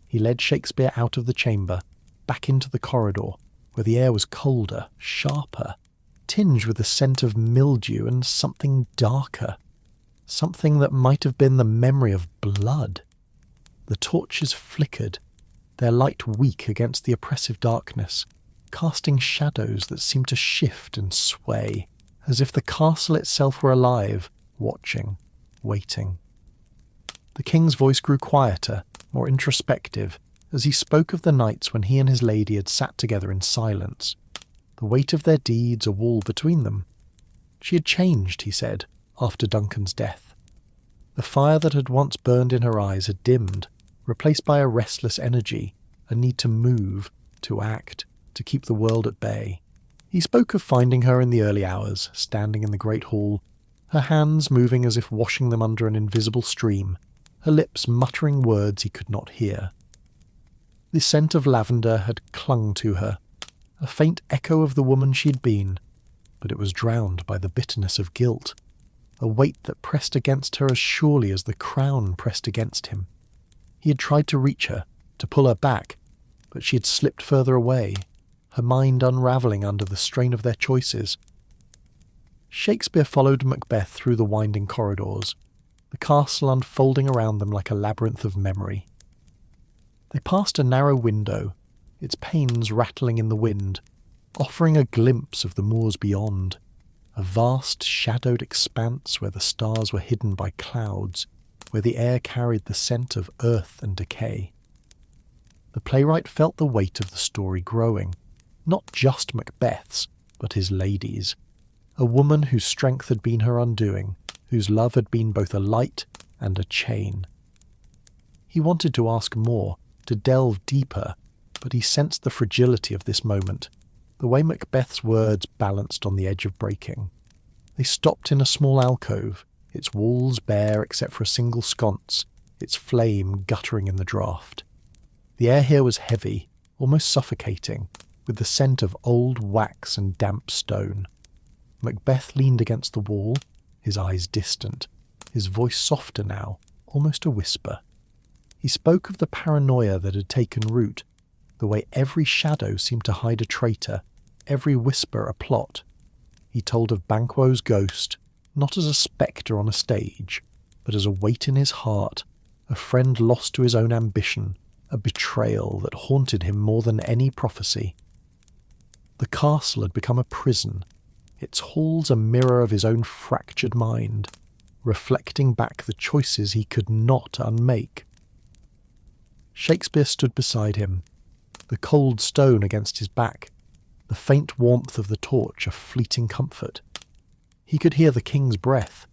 He led Shakespeare out of the chamber, back into the corridor, where the air was colder, sharper, tinged with the scent of mildew and something darker, something that might have been the memory of blood. The torches flickered, their light weak against the oppressive darkness, casting shadows that seemed to shift and sway, as if the castle itself were alive, watching, waiting. The king's voice grew quieter, more introspective, as he spoke of the nights when he and his lady had sat together in silence, the weight of their deeds a wall between them. She had changed, he said, after Duncan's death. The fire that had once burned in her eyes had dimmed, replaced by a restless energy, a need to move, to act, to keep the world at bay. He spoke of finding her in the early hours, standing in the great hall, her hands moving as if washing them under an invisible stream, her lips muttering words he could not hear. The scent of lavender had clung to her, a faint echo of the woman she had been, but it was drowned by the bitterness of guilt, a weight that pressed against her as surely as the crown pressed against him. He had tried to reach her, to pull her back, but she had slipped further away, her mind unravelling under the strain of their choices. Shakespeare followed Macbeth through the winding corridors, the castle unfolding around them like a labyrinth of memory. They passed a narrow window, its panes rattling in the wind, offering a glimpse of the moors beyond, a vast shadowed expanse where the stars were hidden by clouds, where the air carried the scent of earth and decay. The playwright felt the weight of the story growing, not just Macbeth's, but his lady's, a woman whose strength had been her undoing, whose love had been both a light and a chain. He wanted to ask more, to delve deeper, but he sensed the fragility of this moment, the way Macbeth's words balanced on the edge of breaking. They stopped in a small alcove, its walls bare except for a single sconce, its flame guttering in the draught. The air here was heavy, almost suffocating, with the scent of old wax and damp stone. Macbeth leaned against the wall, his eyes distant, his voice softer now, almost a whisper. He spoke of the paranoia that had taken root, the way every shadow seemed to hide a traitor, every whisper a plot. He told of Banquo's ghost, not as a spectre on a stage, but as a weight in his heart, a friend lost to his own ambition, a betrayal that haunted him more than any prophecy. The castle had become a prison, its halls a mirror of his own fractured mind, reflecting back the choices he could not unmake. Shakespeare stood beside him, the cold stone against his back, the faint warmth of the torch a fleeting comfort. He could hear the king's breath,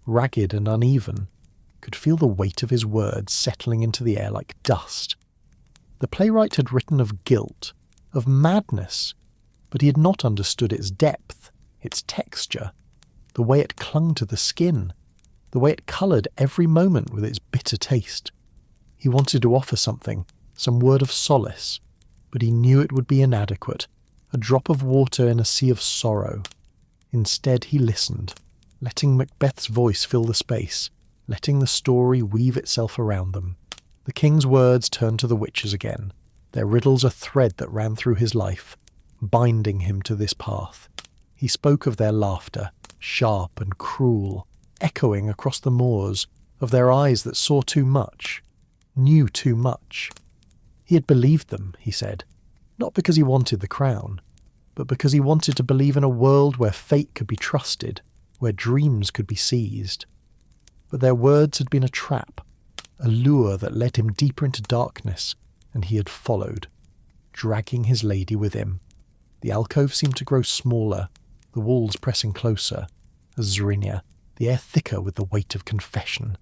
ragged and uneven, could feel the weight of his words settling into the air like dust. The playwright had written of guilt, of madness, but he had not understood its depth, its texture, the way it clung to the skin, the way it coloured every moment with its bitter taste. He wanted to offer something, some word of solace, but he knew it would be inadequate, a drop of water in a sea of sorrow. Instead he listened, letting Macbeth's voice fill the space, letting the story weave itself around them. The king's words turned to the witches again, their riddles a thread that ran through his life, binding him to this path. He spoke of their laughter, sharp and cruel, echoing across the moors, of their eyes that saw too much, knew too much. He had believed them, he said, not because he wanted the crown, but because he wanted to believe in a world where fate could be trusted, where dreams could be seized. But their words had been a trap, a lure that led him deeper into darkness, and he had followed, dragging his lady with him. The alcove seemed to grow smaller, the walls pressing closer, as Zrynja, the air thicker with the weight of confession.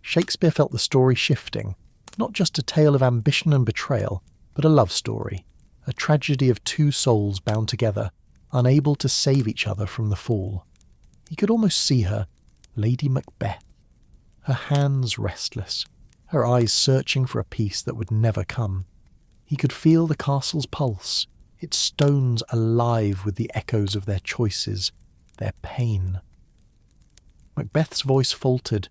Shakespeare felt the story shifting, not just a tale of ambition and betrayal, but a love story, a tragedy of two souls bound together, unable to save each other from the fall. He could almost see her, Lady Macbeth, her hands restless, her eyes searching for a peace that would never come. He could feel the castle's pulse, its stones alive with the echoes of their choices, their pain. Macbeth's voice faltered,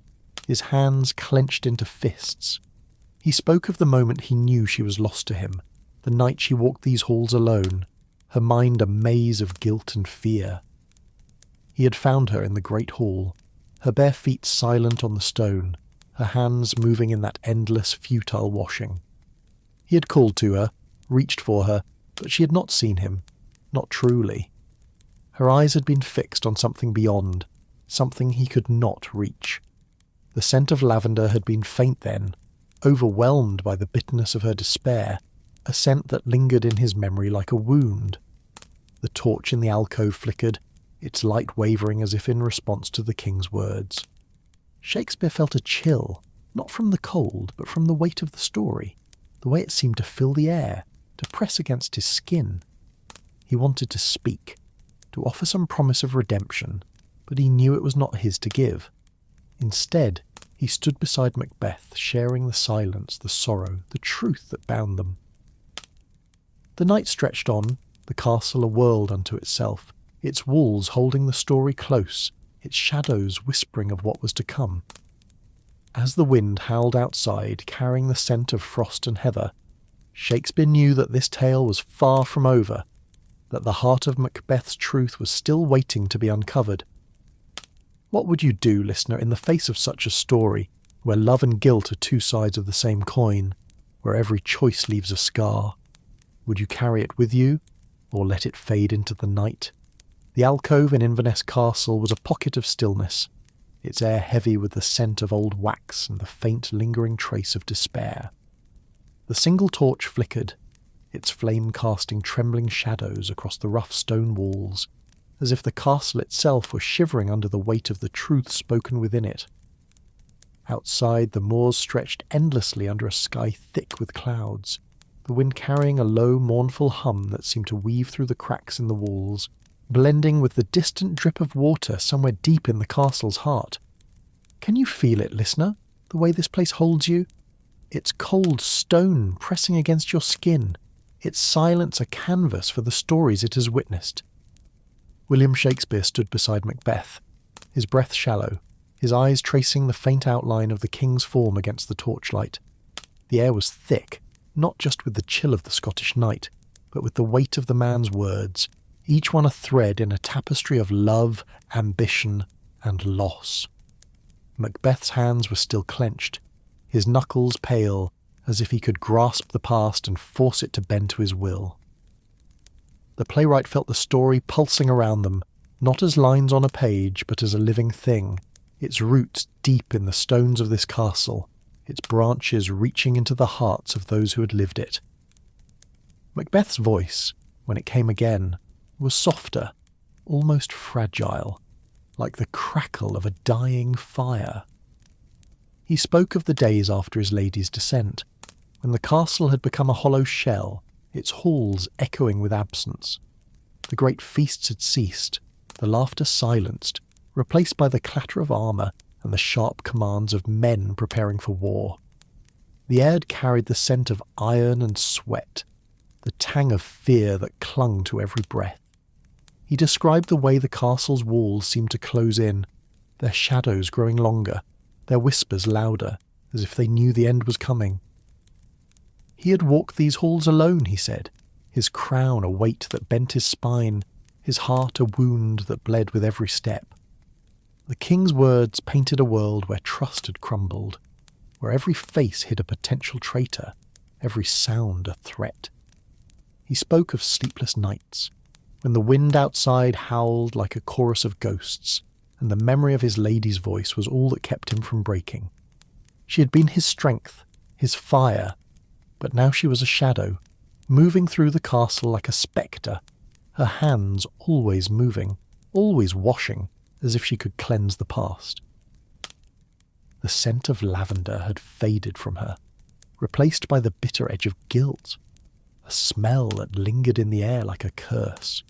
his hands clenched into fists. He spoke of the moment he knew she was lost to him, the night she walked these halls alone, her mind a maze of guilt and fear. He had found her in the great hall, her bare feet silent on the stone, her hands moving in that endless, futile washing. He had called to her, reached for her, but she had not seen him, not truly. Her eyes had been fixed on something beyond, something he could not reach. The scent of lavender had been faint then, overwhelmed by the bitterness of her despair, a scent that lingered in his memory like a wound. The torch in the alcove flickered, its light wavering as if in response to the king's words. Shakespeare felt a chill, not from the cold, but from the weight of the story, the way it seemed to fill the air, to press against his skin. He wanted to speak, to offer some promise of redemption, but he knew it was not his to give. Instead, he stood beside Macbeth, sharing the silence, the sorrow, the truth that bound them. The night stretched on, the castle a world unto itself, its walls holding the story close, its shadows whispering of what was to come. As the wind howled outside, carrying the scent of frost and heather, Shakespeare knew that this tale was far from over, that the heart of Macbeth's truth was still waiting to be uncovered. What would you do, listener, in the face of such a story, where love and guilt are two sides of the same coin, where every choice leaves a scar? Would you carry it with you, or let it fade into the night? The alcove in Inverness Castle was a pocket of stillness, its air heavy with the scent of old wax and the faint lingering trace of despair. The single torch flickered, its flame casting trembling shadows across the rough stone walls, as if the castle itself were shivering under the weight of the truth spoken within it. Outside, the moors stretched endlessly under a sky thick with clouds, the wind carrying a low, mournful hum that seemed to weave through the cracks in the walls, blending with the distant drip of water somewhere deep in the castle's heart. Can you feel it, listener, the way this place holds you? It's cold stone pressing against your skin, its silence a canvas for the stories it has witnessed. William Shakespeare stood beside Macbeth, his breath shallow, his eyes tracing the faint outline of the king's form against the torchlight. The air was thick, not just with the chill of the Scottish night, but with the weight of the man's words, each one a thread in a tapestry of love, ambition, and loss. Macbeth's hands were still clenched, his knuckles pale, as if he could grasp the past and force it to bend to his will. The playwright felt the story pulsing around them, not as lines on a page, but as a living thing, its roots deep in the stones of this castle, its branches reaching into the hearts of those who had lived it. Macbeth's voice, when it came again, was softer, almost fragile, like the crackle of a dying fire. He spoke of the days after his lady's descent, when the castle had become a hollow shell, its halls echoing with absence. The great feasts had ceased, the laughter silenced, replaced by the clatter of armour and the sharp commands of men preparing for war. The air had carried the scent of iron and sweat, the tang of fear that clung to every breath. He described the way the castle's walls seemed to close in, their shadows growing longer, their whispers louder, as if they knew the end was coming. He had walked these halls alone, he said, his crown a weight that bent his spine, his heart a wound that bled with every step. The king's words painted a world where trust had crumbled, where every face hid a potential traitor, every sound a threat. He spoke of sleepless nights, when the wind outside howled like a chorus of ghosts, and the memory of his lady's voice was all that kept him from breaking. She had been his strength, his fire, but now she was a shadow, moving through the castle like a spectre, her hands always moving, always washing, as if she could cleanse the past. The scent of lavender had faded from her, replaced by the bitter edge of guilt, a smell that lingered in the air like a curse.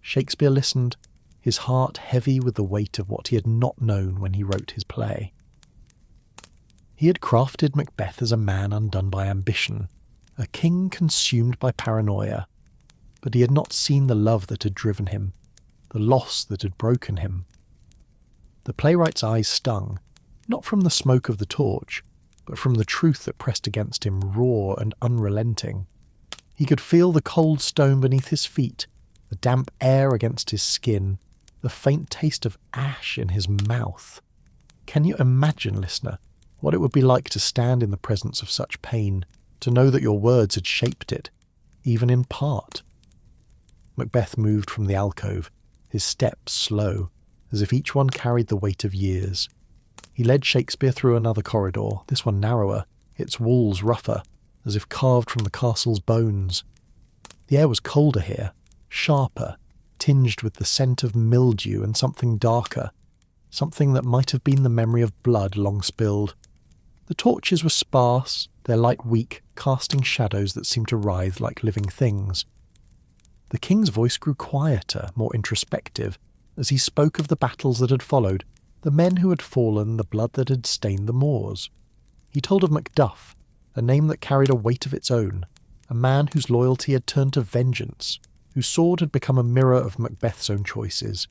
Shakespeare listened, his heart heavy with the weight of what he had not known when he wrote his play. He had crafted Macbeth as a man undone by ambition, a king consumed by paranoia, but he had not seen the love that had driven him, the loss that had broken him. The playwright's eyes stung, not from the smoke of the torch, but from the truth that pressed against him raw and unrelenting. He could feel the cold stone beneath his feet, the damp air against his skin, the faint taste of ash in his mouth. Can you imagine, listener, what it would be like to stand in the presence of such pain, to know that your words had shaped it, even in part? Macbeth moved from the alcove, his steps slow, as if each one carried the weight of years. He led Shakespeare through another corridor, this one narrower, its walls rougher, as if carved from the castle's bones. The air was colder here, sharper, tinged with the scent of mildew and something darker, something that might have been the memory of blood long spilled. The torches were sparse, their light weak, casting shadows that seemed to writhe like living things. The king's voice grew quieter, more introspective, as he spoke of the battles that had followed, the men who had fallen, the blood that had stained the moors. He told of Macduff, a name that carried a weight of its own, a man whose loyalty had turned to vengeance, whose sword had become a mirror of Macbeth's own choices.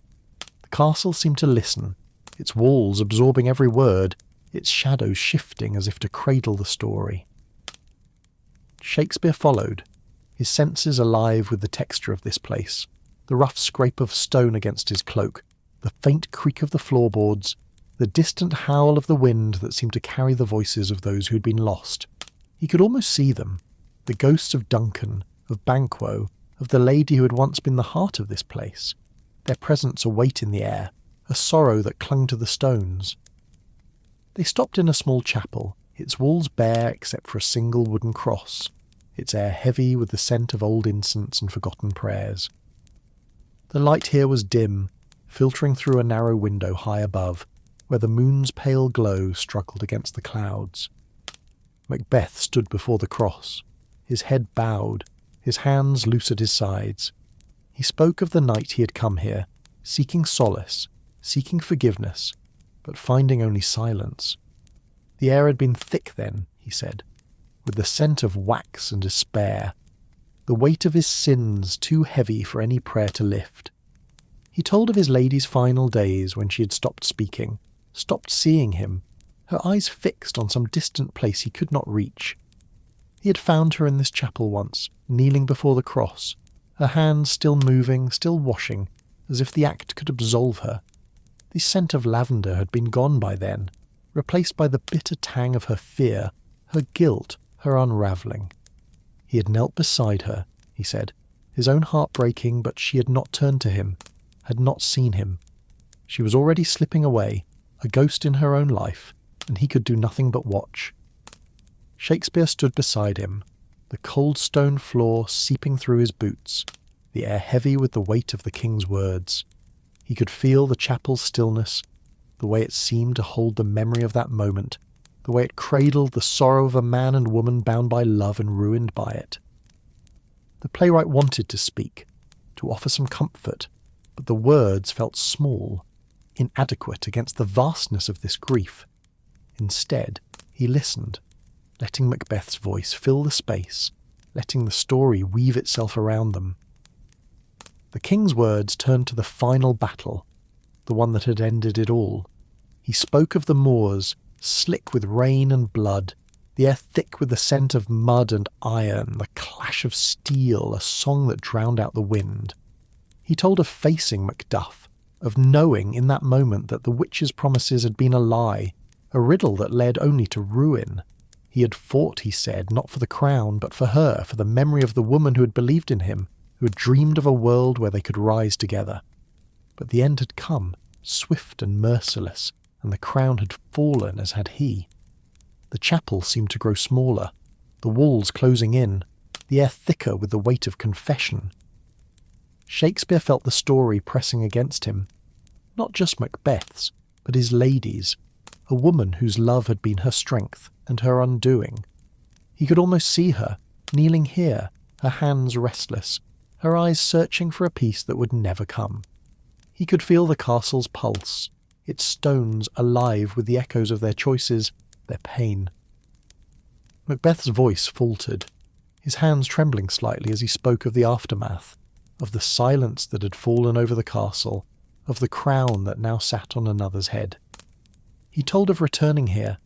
The castle seemed to listen, its walls absorbing every word, its shadows shifting as if to cradle the story. Shakespeare followed, his senses alive with the texture of this place, the rough scrape of stone against his cloak, the faint creak of the floorboards, the distant howl of the wind that seemed to carry the voices of those who had been lost. He could almost see them, the ghosts of Duncan, of Banquo, of the lady who had once been the heart of this place, their presence a weight in the air, a sorrow that clung to the stones. They stopped in a small chapel, its walls bare except for a single wooden cross, its air heavy with the scent of old incense and forgotten prayers. The light here was dim, filtering through a narrow window high above, where the moon's pale glow struggled against the clouds. Macbeth stood before the cross, his head bowed, his hands loose at his sides. He spoke of the night he had come here, seeking solace, seeking forgiveness, but finding only silence. The air had been thick then, he said, with the scent of wax and despair, the weight of his sins too heavy for any prayer to lift. He told of his lady's final days when she had stopped speaking, stopped seeing him, her eyes fixed on some distant place he could not reach. He had found her in this chapel once, kneeling before the cross, her hands still moving, still washing, as if the act could absolve her. The scent of lavender had been gone by then, replaced by the bitter tang of her fear, her guilt, her unravelling. He had knelt beside her, he said, his own heart breaking, but she had not turned to him, had not seen him. She was already slipping away, a ghost in her own life, and he could do nothing but watch. Shakespeare stood beside him, the cold stone floor seeping through his boots, the air heavy with the weight of the king's words. He could feel the chapel's stillness, the way it seemed to hold the memory of that moment, the way it cradled the sorrow of a man and woman bound by love and ruined by it. The playwright wanted to speak, to offer some comfort, but the words felt small, inadequate against the vastness of this grief. Instead, he listened, letting Macbeth's voice fill the space, letting the story weave itself around them. The king's words turned to the final battle, the one that had ended it all. He spoke of the moors, slick with rain and blood, the air thick with the scent of mud and iron, the clash of steel, a song that drowned out the wind. He told of facing Macduff, of knowing in that moment that the witch's promises had been a lie, a riddle that led only to ruin. He had fought, he said, not for the crown, but for her, for the memory of the woman who had believed in him, who had dreamed of a world where they could rise together. But the end had come, swift and merciless, and the crown had fallen as had he. The chapel seemed to grow smaller, the walls closing in, the air thicker with the weight of confession. Shakespeare felt the story pressing against him, not just Macbeth's, but his lady's, a woman whose love had been her strength and her undoing. He could almost see her, kneeling here, her hands restless, her eyes searching for a peace that would never come. He could feel the castle's pulse, its stones alive with the echoes of their choices, their pain. Macbeth's voice faltered, his hands trembling slightly as he spoke of the aftermath, of the silence that had fallen over the castle, of the crown that now sat on another's head. He told of returning here,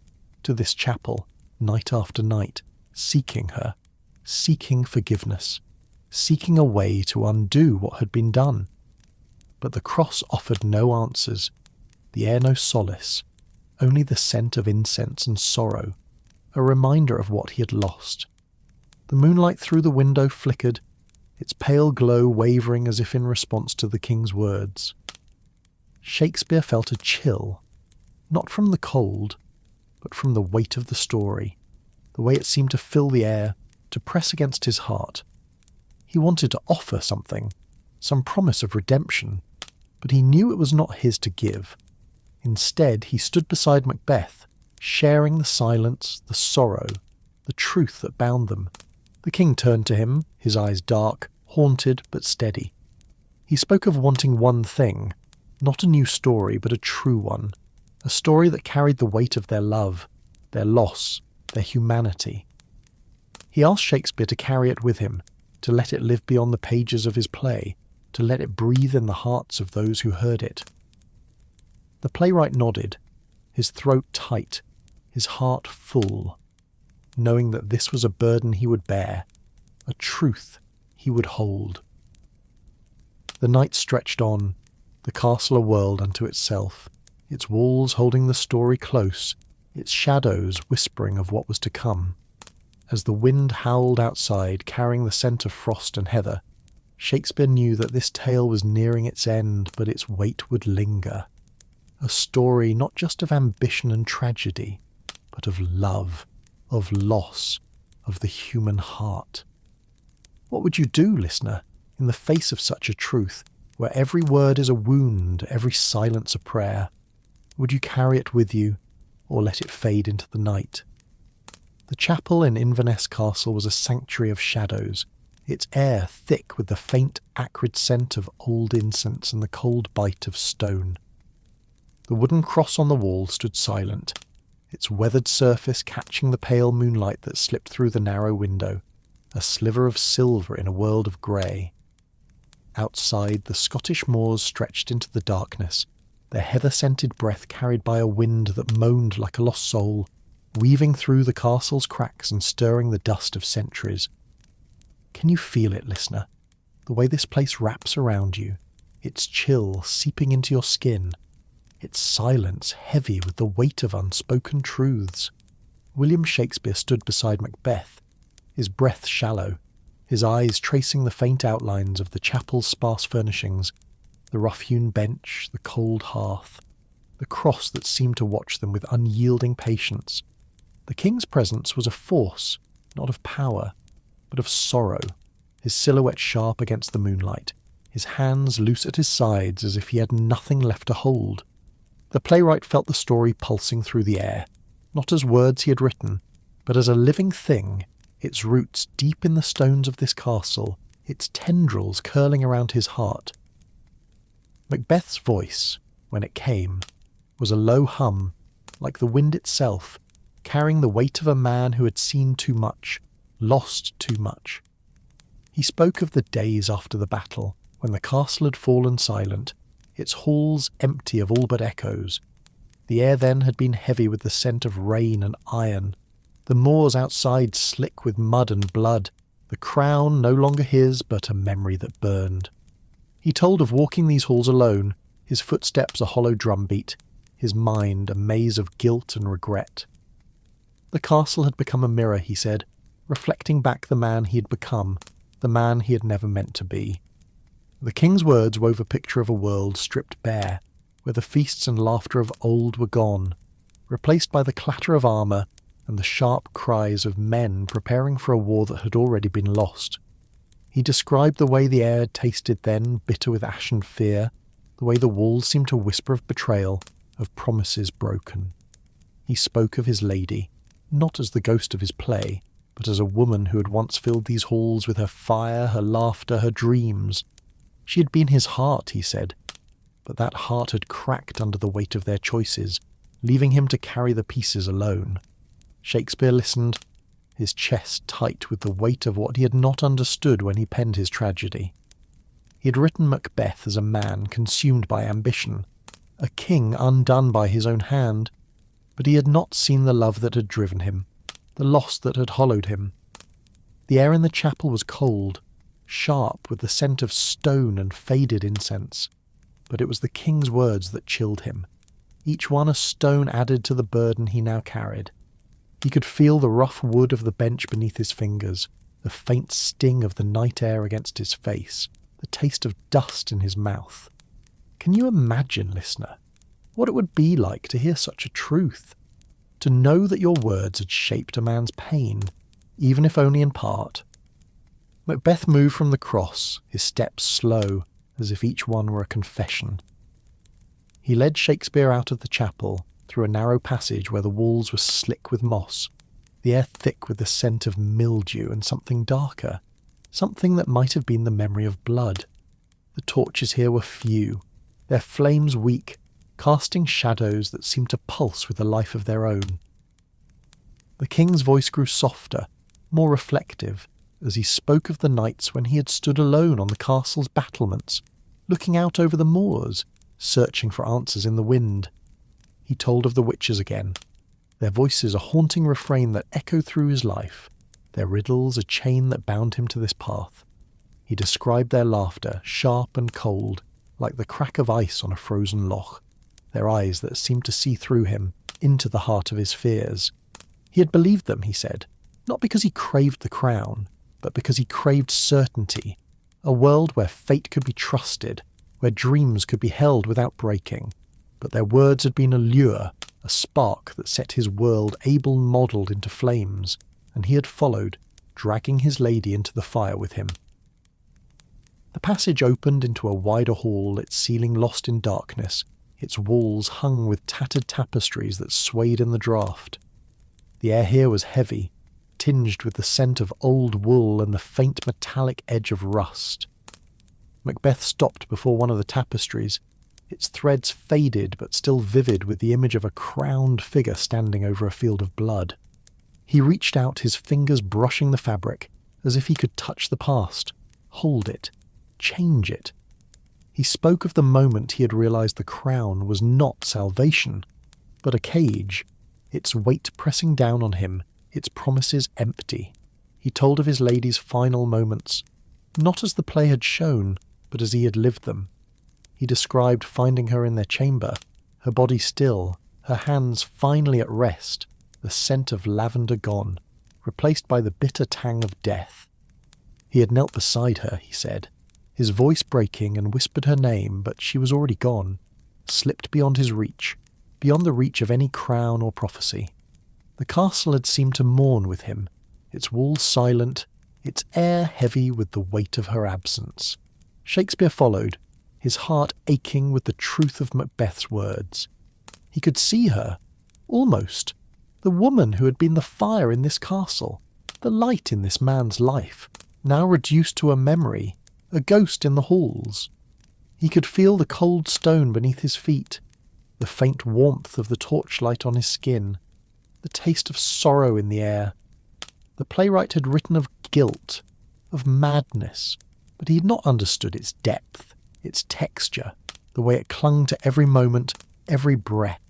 to this chapel, night after night, seeking her, seeking forgiveness, seeking a way to undo what had been done. But the cross offered no answers, the air no solace, only the scent of incense and sorrow, a reminder of what he had lost. The moonlight through the window flickered, its pale glow wavering as if in response to the king's words. Shakespeare felt a chill, not from the cold, but from the weight of the story, the way it seemed to fill the air, to press against his heart. He wanted to offer something, some promise of redemption, but he knew it was not his to give. Instead, he stood beside Macbeth, sharing the silence, the sorrow, the truth that bound them. The king turned to him, his eyes dark, haunted but steady. He spoke of wanting one thing, not a new story, but a true one, a story that carried the weight of their love, their loss, their humanity. He asked Shakespeare to carry it with him, to let it live beyond the pages of his play, to let it breathe in the hearts of those who heard it. The playwright nodded, his throat tight, his heart full, knowing that this was a burden he would bear, a truth he would hold. The night stretched on, the castle a world unto itself, its walls holding the story close, its shadows whispering of what was to come. As the wind howled outside, carrying the scent of frost and heather, Shakespeare knew that this tale was nearing its end, but its weight would linger. A story not just of ambition and tragedy, but of love, of loss, of the human heart. What would you do, listener, in the face of such a truth, where every word is a wound, every silence a prayer? Would you carry it with you, or let it fade into the night? The chapel in Inverness Castle was a sanctuary of shadows, its air thick with the faint, acrid scent of old incense and the cold bite of stone. The wooden cross on the wall stood silent, its weathered surface catching the pale moonlight that slipped through the narrow window, a sliver of silver in a world of grey. Outside, the Scottish moors stretched into the darkness, their heather-scented breath carried by a wind that moaned like a lost soul, weaving through the castle's cracks and stirring the dust of centuries. Can you feel it, listener? The way this place wraps around you, its chill seeping into your skin, its silence heavy with the weight of unspoken truths. William Shakespeare stood beside Macbeth, his breath shallow, his eyes tracing the faint outlines of the chapel's sparse furnishings, the rough-hewn bench, the cold hearth, the cross that seemed to watch them with unyielding patience. The king's presence was a force, not of power, but of sorrow, his silhouette sharp against the moonlight, his hands loose at his sides as if he had nothing left to hold. The playwright felt the story pulsing through the air, not as words he had written, but as a living thing, its roots deep in the stones of this castle, its tendrils curling around his heart. Macbeth's voice, when it came, was a low hum, like the wind itself, carrying the weight of a man who had seen too much, lost too much. He spoke of the days after the battle, when the castle had fallen silent, its halls empty of all but echoes. The air then had been heavy with the scent of rain and iron, the moors outside slick with mud and blood, the crown no longer his but a memory that burned. He told of walking these halls alone, his footsteps a hollow drumbeat, his mind a maze of guilt and regret. The castle had become a mirror, he said, reflecting back the man he had become, the man he had never meant to be. The king's words wove a picture of a world stripped bare, where the feasts and laughter of old were gone, replaced by the clatter of armour and the sharp cries of men preparing for a war that had already been lost. He described the way the air had tasted then, bitter with ash and fear, the way the walls seemed to whisper of betrayal, of promises broken. He spoke of his lady, not as the ghost of his play, but as a woman who had once filled these halls with her fire, her laughter, her dreams. She had been his heart, he said, but that heart had cracked under the weight of their choices, leaving him to carry the pieces alone. Shakespeare listened, his chest tight with the weight of what he had not understood when he penned his tragedy. He had written Macbeth as a man consumed by ambition, a king undone by his own hand, but he had not seen the love that had driven him, the loss that had hollowed him. The air in the chapel was cold, sharp with the scent of stone and faded incense, but it was the king's words that chilled him, each one a stone added to the burden he now carried. He could feel the rough wood of the bench beneath his fingers, the faint sting of the night air against his face, the taste of dust in his mouth. Can you imagine, listener, what it would be like to hear such a truth? To know that your words had shaped a man's pain, even if only in part. Macbeth moved from the cross, his steps slow, as if each one were a confession. He led Shakespeare out of the chapel, through a narrow passage where the walls were slick with moss, the air thick with the scent of mildew and something darker, something that might have been the memory of blood. The torches here were few, their flames weak, casting shadows that seemed to pulse with a life of their own. The king's voice grew softer, more reflective, as he spoke of the nights when he had stood alone on the castle's battlements, looking out over the moors, searching for answers in the wind. He told of the witches again, their voices a haunting refrain that echoed through his life, their riddles a chain that bound him to this path. He described their laughter, sharp and cold, like the crack of ice on a frozen loch, their eyes that seemed to see through him, into the heart of his fears. He had believed them, he said, not because he craved the crown, but because he craved certainty, a world where fate could be trusted, where dreams could be held without breaking. But their words had been a lure, a spark that set his world able-modelled into flames, and he had followed, dragging his lady into the fire with him. The passage opened into a wider hall, its ceiling lost in darkness, its walls hung with tattered tapestries that swayed in the draught. The air here was heavy, tinged with the scent of old wool and the faint metallic edge of rust. Macbeth stopped before one of the tapestries, its threads faded but still vivid with the image of a crowned figure standing over a field of blood. He reached out, his fingers brushing the fabric, as if he could touch the past, hold it, change it. He spoke of the moment he had realized the crown was not salvation, but a cage, its weight pressing down on him, its promises empty. He told of his lady's final moments, not as the play had shown, but as he had lived them. He described finding her in their chamber, her body still, her hands finally at rest, the scent of lavender gone, replaced by the bitter tang of death. He had knelt beside her, he said, his voice breaking, and whispered her name, but she was already gone, slipped beyond his reach, beyond the reach of any crown or prophecy. The castle had seemed to mourn with him, its walls silent, its air heavy with the weight of her absence. Shakespeare followed, his heart aching with the truth of Macbeth's words. He could see her, almost, the woman who had been the fire in this castle, the light in this man's life, now reduced to a memory, a ghost in the halls. He could feel the cold stone beneath his feet, the faint warmth of the torchlight on his skin, the taste of sorrow in the air. The playwright had written of guilt, of madness, but he had not understood its depth, its texture, the way it clung to every moment, every breath.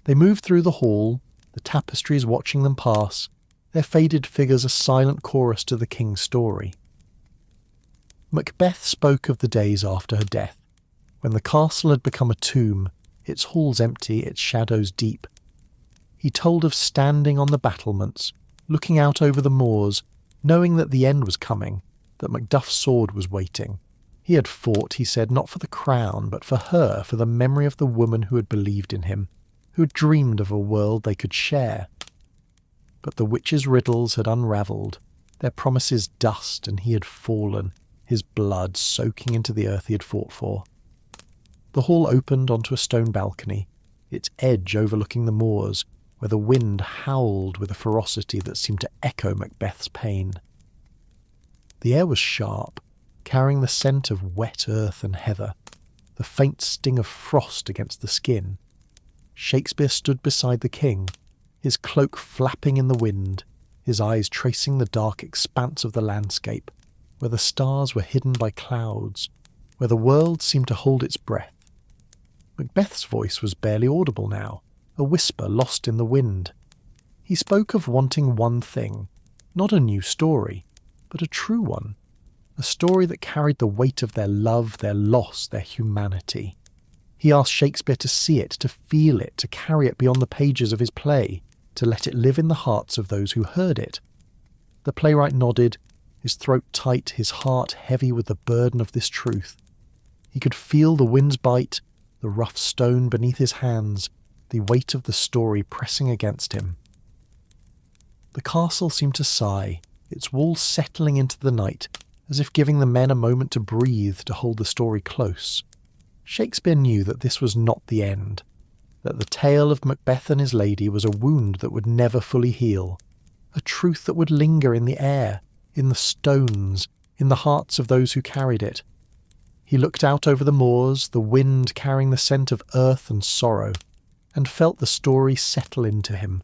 They moved through the hall, the tapestries watching them pass, their faded figures a silent chorus to the king's story. Macbeth spoke of the days after her death, when the castle had become a tomb, its halls empty, its shadows deep. He told of standing on the battlements, looking out over the moors, knowing that the end was coming, that Macduff's sword was waiting. He had fought, he said, not for the crown, but for her, for the memory of the woman who had believed in him, who had dreamed of a world they could share. But the witches' riddles had unravelled, their promises dust, and he had fallen, his blood soaking into the earth he had fought for. The hall opened onto a stone balcony, its edge overlooking the moors, where the wind howled with a ferocity that seemed to echo Macbeth's pain. The air was sharp, carrying the scent of wet earth and heather, the faint sting of frost against the skin. Shakespeare stood beside the king, his cloak flapping in the wind, his eyes tracing the dark expanse of the landscape, where the stars were hidden by clouds, where the world seemed to hold its breath. Macbeth's voice was barely audible now, a whisper lost in the wind. He spoke of wanting one thing, not a new story, but a true one, a story that carried the weight of their love, their loss, their humanity. He asked Shakespeare to see it, to feel it, to carry it beyond the pages of his play, to let it live in the hearts of those who heard it. The playwright nodded, his throat tight, his heart heavy with the burden of this truth. He could feel the wind's bite, the rough stone beneath his hands, the weight of the story pressing against him. The castle seemed to sigh, its walls settling into the night, as if giving the men a moment to breathe, to hold the story close. Shakespeare knew that this was not the end, that the tale of Macbeth and his lady was a wound that would never fully heal, a truth that would linger in the air, in the stones, in the hearts of those who carried it. He looked out over the moors, the wind carrying the scent of earth and sorrow, and felt the story settle into him,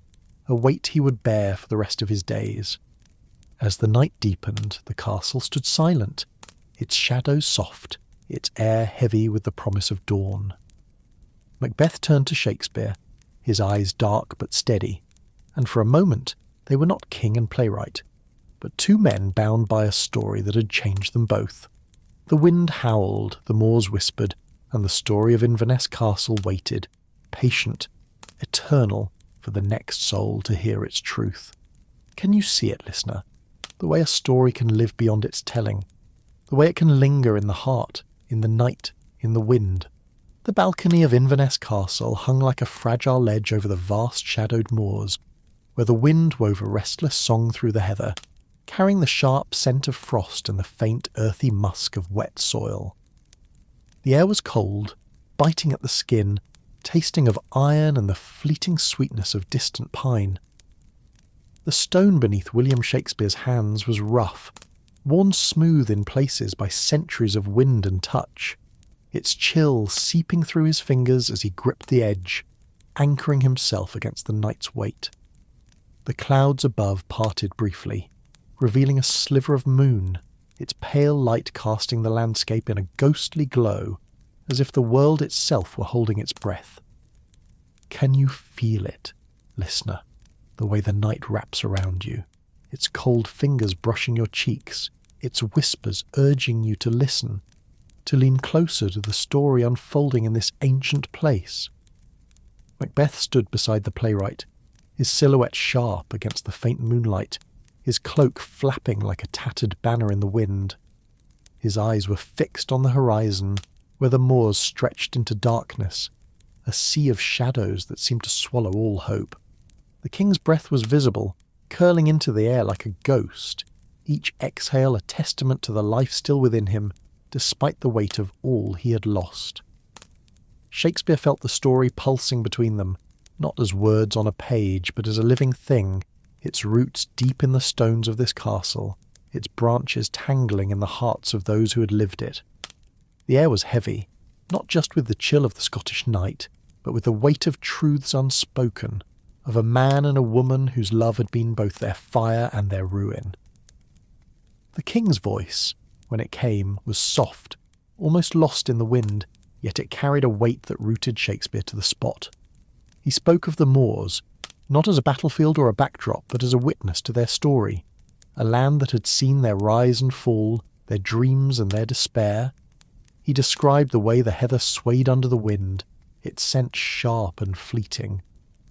a weight he would bear for the rest of his days. As the night deepened, the castle stood silent, its shadows soft, its air heavy with the promise of dawn. Macbeth turned to Shakespeare, his eyes dark but steady, and for a moment they were not king and playwright, but two men bound by a story that had changed them both. The wind howled, the moors whispered, and the story of Inverness Castle waited, patient, eternal, for the next soul to hear its truth. Can you see it, listener? The way a story can live beyond its telling, the way it can linger in the heart, in the night, in the wind. The balcony of Inverness Castle hung like a fragile ledge over the vast shadowed moors, where the wind wove a restless song through the heather, carrying the sharp scent of frost and the faint earthy musk of wet soil. The air was cold, biting at the skin, tasting of iron and the fleeting sweetness of distant pine. The stone beneath William Shakespeare's hands was rough, worn smooth in places by centuries of wind and touch, its chill seeping through his fingers as he gripped the edge, anchoring himself against the night's weight. The clouds above parted briefly, revealing a sliver of moon, its pale light casting the landscape in a ghostly glow, as if the world itself were holding its breath. Can you feel it, listener, the way the night wraps around you, its cold fingers brushing your cheeks, its whispers urging you to listen, to lean closer to the story unfolding in this ancient place? Macbeth stood beside the playwright, his silhouette sharp against the faint moonlight, his cloak flapping like a tattered banner in the wind. His eyes were fixed on the horizon, where the moors stretched into darkness, a sea of shadows that seemed to swallow all hope. The king's breath was visible, curling into the air like a ghost, each exhale a testament to the life still within him, despite the weight of all he had lost. Shakespeare felt the story pulsing between them, not as words on a page, but as a living thing, its roots deep in the stones of this castle, its branches tangling in the hearts of those who had lived it. The air was heavy, not just with the chill of the Scottish night, but with the weight of truths unspoken, of a man and a woman whose love had been both their fire and their ruin. The king's voice, when it came, was soft, almost lost in the wind, yet it carried a weight that rooted Shakespeare to the spot. He spoke of the moors, not as a battlefield or a backdrop, but as a witness to their story, a land that had seen their rise and fall, their dreams and their despair. He described the way the heather swayed under the wind, its scent sharp and fleeting,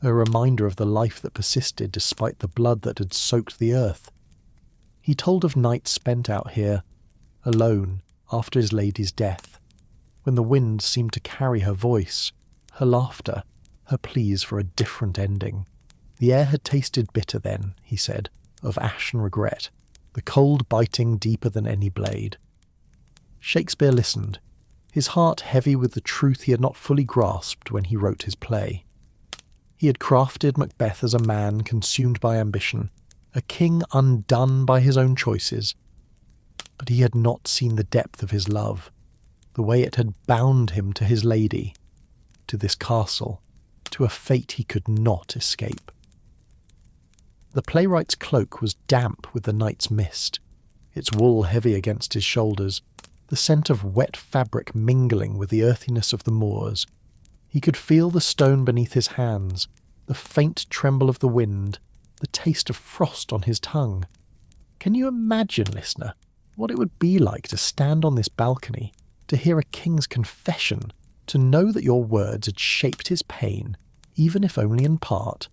a reminder of the life that persisted despite the blood that had soaked the earth. He told of nights spent out here, alone, after his lady's death, when the wind seemed to carry her voice, her laughter, her pleas for a different ending. The air had tasted bitter then, he said, of ash and regret, the cold biting deeper than any blade. Shakespeare listened, his heart heavy with the truth he had not fully grasped when he wrote his play. He had crafted Macbeth as a man consumed by ambition, a king undone by his own choices, but he had not seen the depth of his love, the way it had bound him to his lady, to this castle, to a fate he could not escape. The playwright's cloak was damp with the night's mist, its wool heavy against his shoulders, the scent of wet fabric mingling with the earthiness of the moors. He could feel the stone beneath his hands, the faint tremble of the wind, the taste of frost on his tongue. Can you imagine, listener, what it would be like to stand on this balcony, to hear a king's confession, to know that your words had shaped his pain, even if only in part?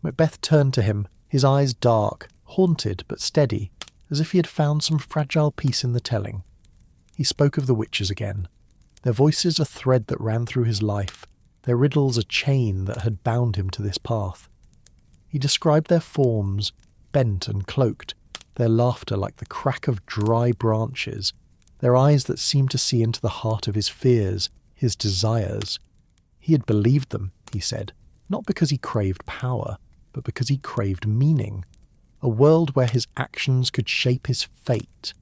Macbeth turned to him, his eyes dark, haunted but steady, as if he had found some fragile piece in the telling. He spoke of the witches again, their voices a thread that ran through his life, their riddles a chain that had bound him to this path. He described their forms, bent and cloaked, their laughter like the crack of dry branches, their eyes that seemed to see into the heart of his fears, his desires. He had believed them, he said, not because he craved power, but because he craved meaning, a world where his actions could shape his fate,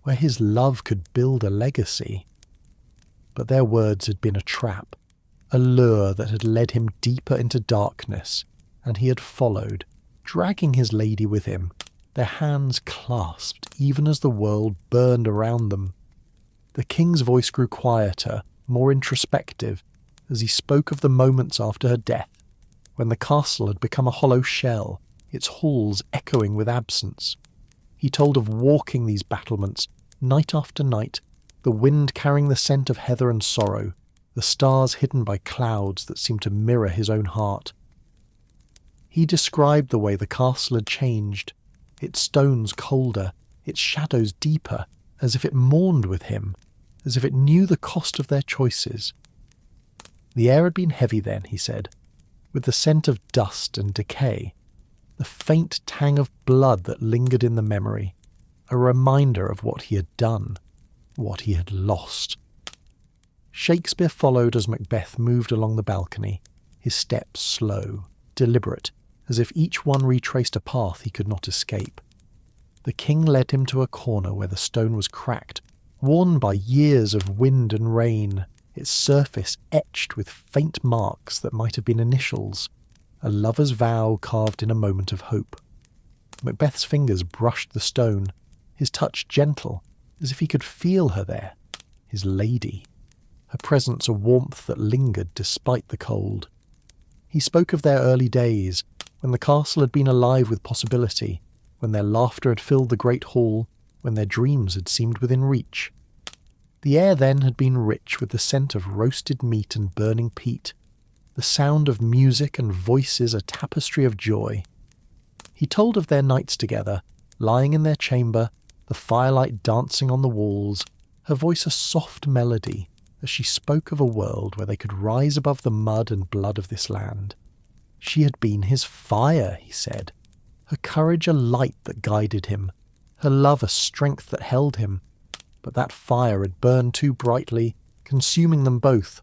where his love could build a legacy. But their words had been a trap, a lure that had led him deeper into darkness, and he had followed, dragging his lady with him, their hands clasped even as the world burned around them. The king's voice grew quieter, more introspective, as he spoke of the moments after her death, when the castle had become a hollow shell, its halls echoing with absence. He told of walking these battlements, night after night, the wind carrying the scent of heather and sorrow, the stars hidden by clouds that seemed to mirror his own heart. He described the way the castle had changed, its stones colder, its shadows deeper, as if it mourned with him, as if it knew the cost of their choices. The air had been heavy then, he said, with the scent of dust and decay, the faint tang of blood that lingered in the memory, a reminder of what he had done, what he had lost. Shakespeare followed as Macbeth moved along the balcony, his steps slow, deliberate, as if each one retraced a path he could not escape. The king led him to a corner where the stone was cracked, worn by years of wind and rain, its surface etched with faint marks that might have been initials, a lover's vow carved in a moment of hope. Macbeth's fingers brushed the stone, his touch gentle, as if he could feel her there, his lady, her presence a warmth that lingered despite the cold. He spoke of their early days, when the castle had been alive with possibility, when their laughter had filled the great hall, when their dreams had seemed within reach. The air then had been rich with the scent of roasted meat and burning peat, the sound of music and voices a tapestry of joy. He told of their nights together, lying in their chamber, the firelight dancing on the walls, her voice a soft melody as she spoke of a world where they could rise above the mud and blood of this land. She had been his fire, he said, her courage a light that guided him, her love a strength that held him, but that fire had burned too brightly, consuming them both,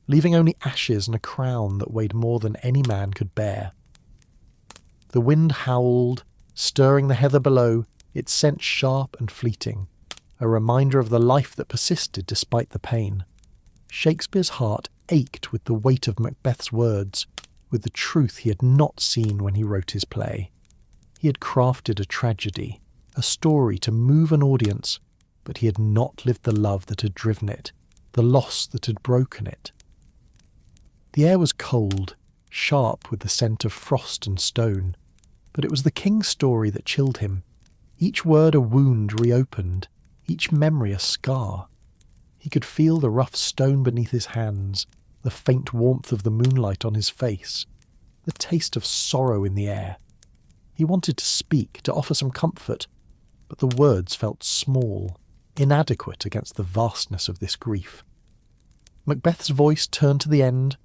leaving only ashes and a crown that weighed more than any man could bear. The wind howled, stirring the heather below, its scent sharp and fleeting, a reminder of the life that persisted despite the pain. Shakespeare's heart ached with the weight of Macbeth's words, with the truth he had not seen when he wrote his play. He had crafted a tragedy, a story to move an audience, but he had not lived the love that had driven it, the loss that had broken it. The air was cold, sharp with the scent of frost and stone, but it was the king's story that chilled him, each word a wound reopened, each memory a scar. He could feel the rough stone beneath his hands, the faint warmth of the moonlight on his face, the taste of sorrow in the air. He wanted to speak, to offer some comfort, but the words felt small, inadequate against the vastness of this grief. Macbeth's voice turned to the end,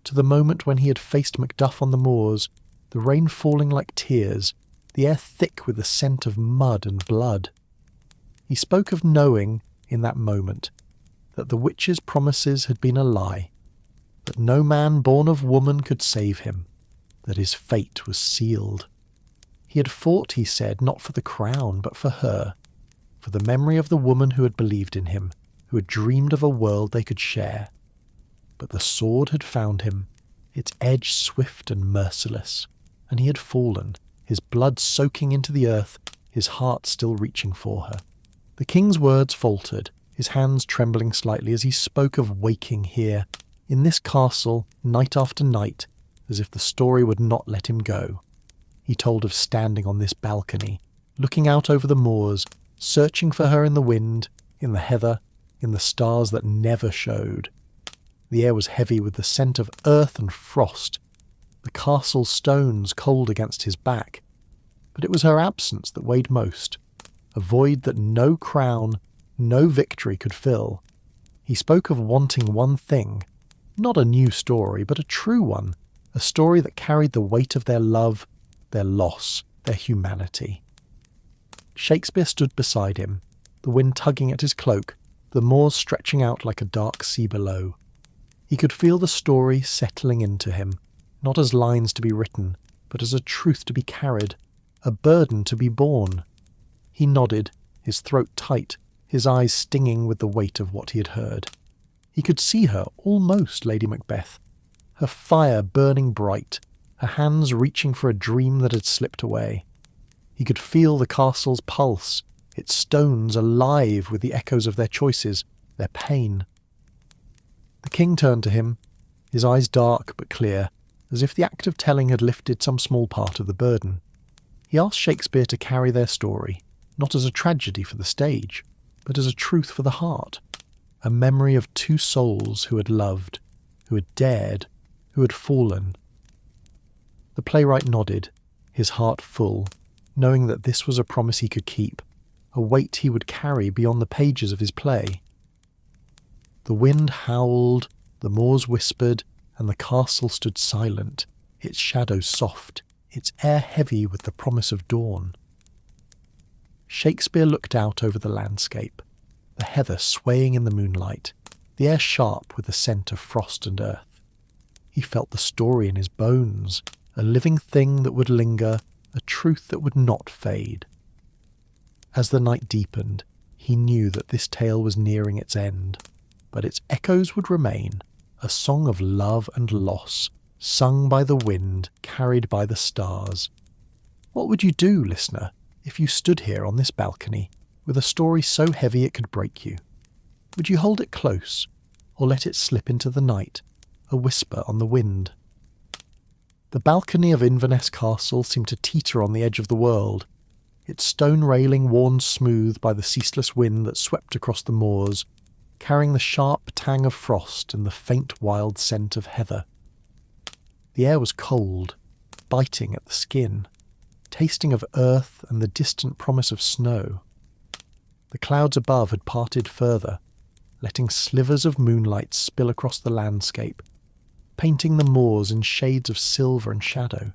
to the moment when he had faced Macduff on the moors, the rain falling like tears, the air thick with the scent of mud and blood. He spoke of knowing, in that moment, that the witch's promises had been a lie, that no man born of woman could save him, that his fate was sealed. He had fought, he said, not for the crown, but for her, for the memory of the woman who had believed in him, who had dreamed of a world they could share. But the sword had found him, its edge swift and merciless, and he had fallen, his blood soaking into the earth, his heart still reaching for her. The king's words faltered, his hands trembling slightly as he spoke of waking here, in this castle, night after night, as if the story would not let him go. He told of standing on this balcony, looking out over the moors, searching for her in the wind, in the heather, in the stars that never showed. The air was heavy with the scent of earth and frost, the castle stones cold against his back, but it was her absence that weighed most, a void that no crown, no victory could fill. He spoke of wanting one thing, not a new story, but a true one, a story that carried the weight of their love, their loss, their humanity. Shakespeare stood beside him, the wind tugging at his cloak, the moors stretching out like a dark sea below. He could feel the story settling into him, not as lines to be written, but as a truth to be carried, a burden to be borne. He nodded, his throat tight, his eyes stinging with the weight of what he had heard. He could see her, almost Lady Macbeth, her fire burning bright, her hands reaching for a dream that had slipped away. He could feel the castle's pulse, its stones alive with the echoes of their choices, their pain. The king turned to him, his eyes dark but clear, as if the act of telling had lifted some small part of the burden. He asked Shakespeare to carry their story, not as a tragedy for the stage, but as a truth for the heart, a memory of two souls who had loved, who had dared, who had fallen. The playwright nodded, his heart full, knowing that this was a promise he could keep, a weight he would carry beyond the pages of his play. The wind howled, the moors whispered, and the castle stood silent, its shadows soft, its air heavy with the promise of dawn. Shakespeare looked out over the landscape, the heather swaying in the moonlight, the air sharp with the scent of frost and earth. He felt the story in his bones, a living thing that would linger, a truth that would not fade. As the night deepened, he knew that this tale was nearing its end, but its echoes would remain, a song of love and loss, sung by the wind, carried by the stars. What would you do, listener, if you stood here on this balcony with a story so heavy it could break you? Would you hold it close, or let it slip into the night, a whisper on the wind? The balcony of Inverness Castle seemed to teeter on the edge of the world, its stone railing worn smooth by the ceaseless wind that swept across the moors, carrying the sharp tang of frost and the faint wild scent of heather. The air was cold, biting at the skin, tasting of earth and the distant promise of snow. The clouds above had parted further, letting slivers of moonlight spill across the landscape, painting the moors in shades of silver and shadow,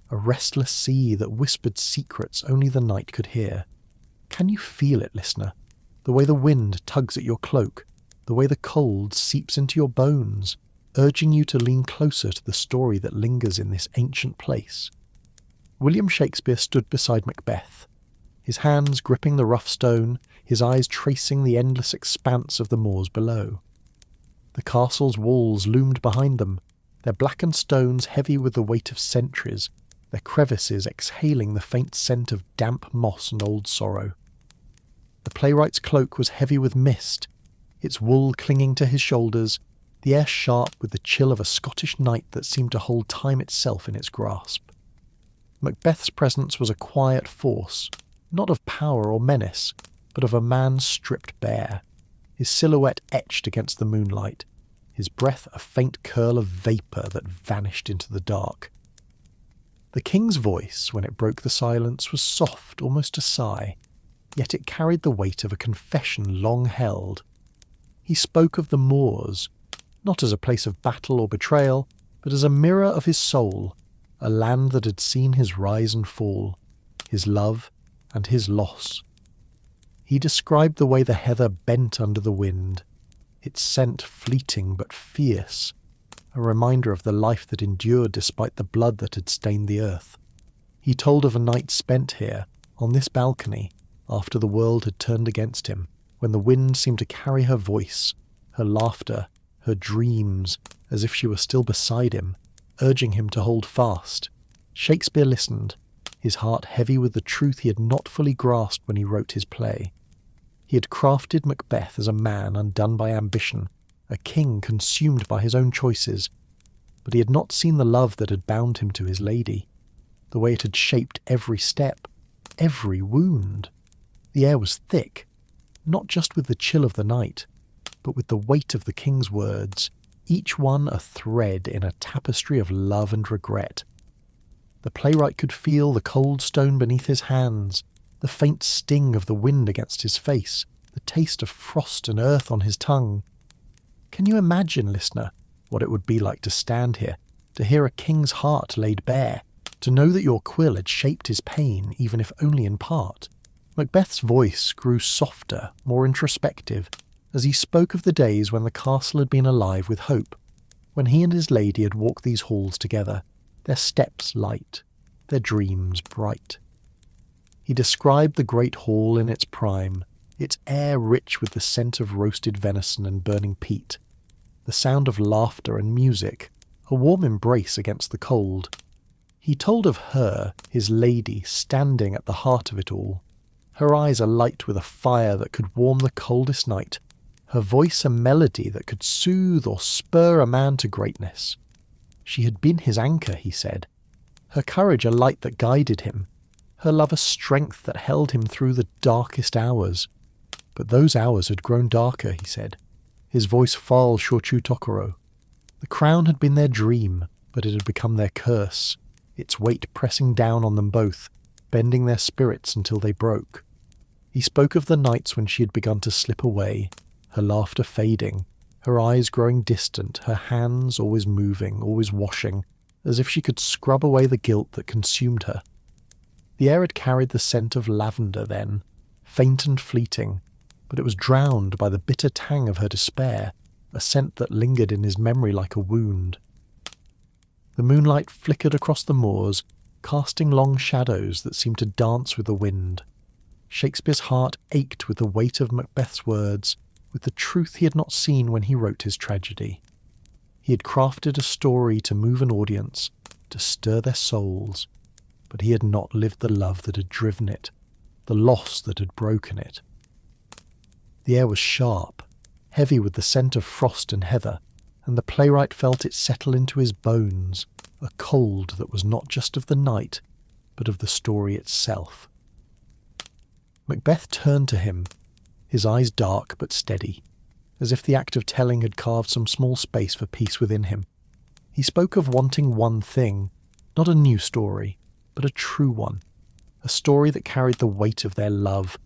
a restless sea that whispered secrets only the night could hear. Can you feel it, listener? The way the wind tugs at your cloak, the way the cold seeps into your bones, urging you to lean closer to the story that lingers in this ancient place. William Shakespeare stood beside Macbeth, his hands gripping the rough stone, his eyes tracing the endless expanse of the moors below. The castle's walls loomed behind them, their blackened stones heavy with the weight of centuries, their crevices exhaling the faint scent of damp moss and old sorrow. The playwright's cloak was heavy with mist, its wool clinging to his shoulders, the air sharp with the chill of a Scottish night that seemed to hold time itself in its grasp. Macbeth's presence was a quiet force, not of power or menace, but of a man stripped bare, his silhouette etched against the moonlight, his breath a faint curl of vapour that vanished into the dark. The king's voice, when it broke the silence, was soft, almost a sigh, yet it carried the weight of a confession long held. He spoke of the moors, not as a place of battle or betrayal, but as a mirror of his soul, a land that had seen his rise and fall, his love and his loss. He described the way the heather bent under the wind, its scent fleeting but fierce, a reminder of the life that endured despite the blood that had stained the earth. He told of a night spent here, on this balcony, after the world had turned against him, when the wind seemed to carry her voice, her laughter, her dreams, as if she were still beside him, urging him to hold fast. Shakespeare listened, his heart heavy with the truth he had not fully grasped when he wrote his play. He had crafted Macbeth as a man undone by ambition, a king consumed by his own choices, but he had not seen the love that had bound him to his lady, the way it had shaped every step, every wound. The air was thick, not just with the chill of the night, but with the weight of the king's words, each one a thread in a tapestry of love and regret. The playwright could feel the cold stone beneath his hands, the faint sting of the wind against his face, the taste of frost and earth on his tongue. Can you imagine, listener, what it would be like to stand here, to hear a king's heart laid bare, to know that your quill had shaped his pain, even if only in part? Macbeth's voice grew softer, more introspective, as he spoke of the days when the castle had been alive with hope, when he and his lady had walked these halls together, their steps light, their dreams bright. He described the great hall in its prime, its air rich with the scent of roasted venison and burning peat, the sound of laughter and music, a warm embrace against the cold. He told of her, his lady, standing at the heart of it all, her eyes alight with a fire that could warm the coldest night, her voice a melody that could soothe or spur a man to greatness. She had been his anchor, he said, her courage a light that guided him, her love a strength that held him through the darkest hours. But those hours had grown darker, he said, his voice fal shochu tokoro. The crown had been their dream, but it had become their curse, its weight pressing down on them both, bending their spirits until they broke. He spoke of the nights when she had begun to slip away, her laughter fading, her eyes growing distant, her hands always moving, always washing, as if she could scrub away the guilt that consumed her. The air had carried the scent of lavender then, faint and fleeting, but it was drowned by the bitter tang of her despair, a scent that lingered in his memory like a wound. The moonlight flickered across the moors, casting long shadows that seemed to dance with the wind. Shakespeare's heart ached with the weight of Macbeth's words, with the truth he had not seen when he wrote his tragedy. He had crafted a story to move an audience, to stir their souls, but he had not lived the love that had driven it, the loss that had broken it. The air was sharp, heavy with the scent of frost and heather, and the playwright felt it settle into his bones, a cold that was not just of the night, but of the story itself. Macbeth turned to him, his eyes dark but steady, as if the act of telling had carved some small space for peace within him. He spoke of wanting one thing, not a new story, but a true one, a story that carried the weight of their love,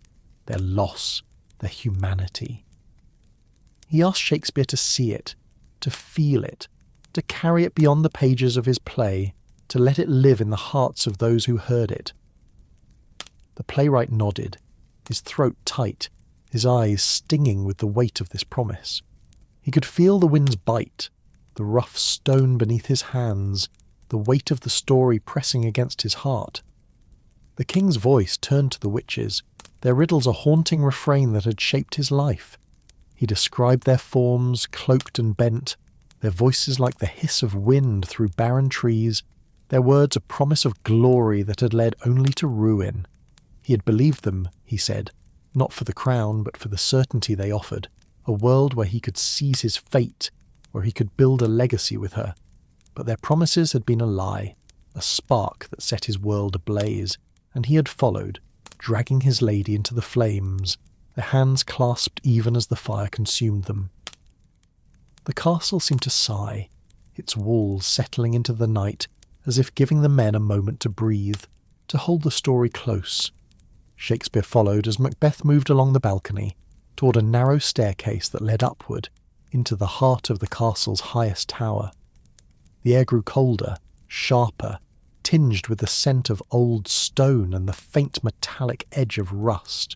their loss, their humanity. He asked Shakespeare to see it, to feel it, to carry it beyond the pages of his play, to let it live in the hearts of those who heard it. The playwright nodded, his throat tight, his eyes stinging with the weight of this promise. He could feel the wind's bite, the rough stone beneath his hands, the weight of the story pressing against his heart. The king's voice turned to the witches, their riddles a haunting refrain that had shaped his life. He described their forms, cloaked and bent, their voices like the hiss of wind through barren trees, their words a promise of glory that had led only to ruin. He had believed them, he said, not for the crown, but for the certainty they offered, a world where he could seize his fate, where he could build a legacy with her. But their promises had been a lie, a spark that set his world ablaze, and he had followed, dragging his lady into the flames, their hands clasped even as the fire consumed them. The castle seemed to sigh, its walls settling into the night, as if giving the men a moment to breathe, to hold the story close. Shakespeare followed as Macbeth moved along the balcony, toward a narrow staircase that led upward, into the heart of the castle's highest tower. The air grew colder, sharper, tinged with the scent of old stone and the faint metallic edge of rust.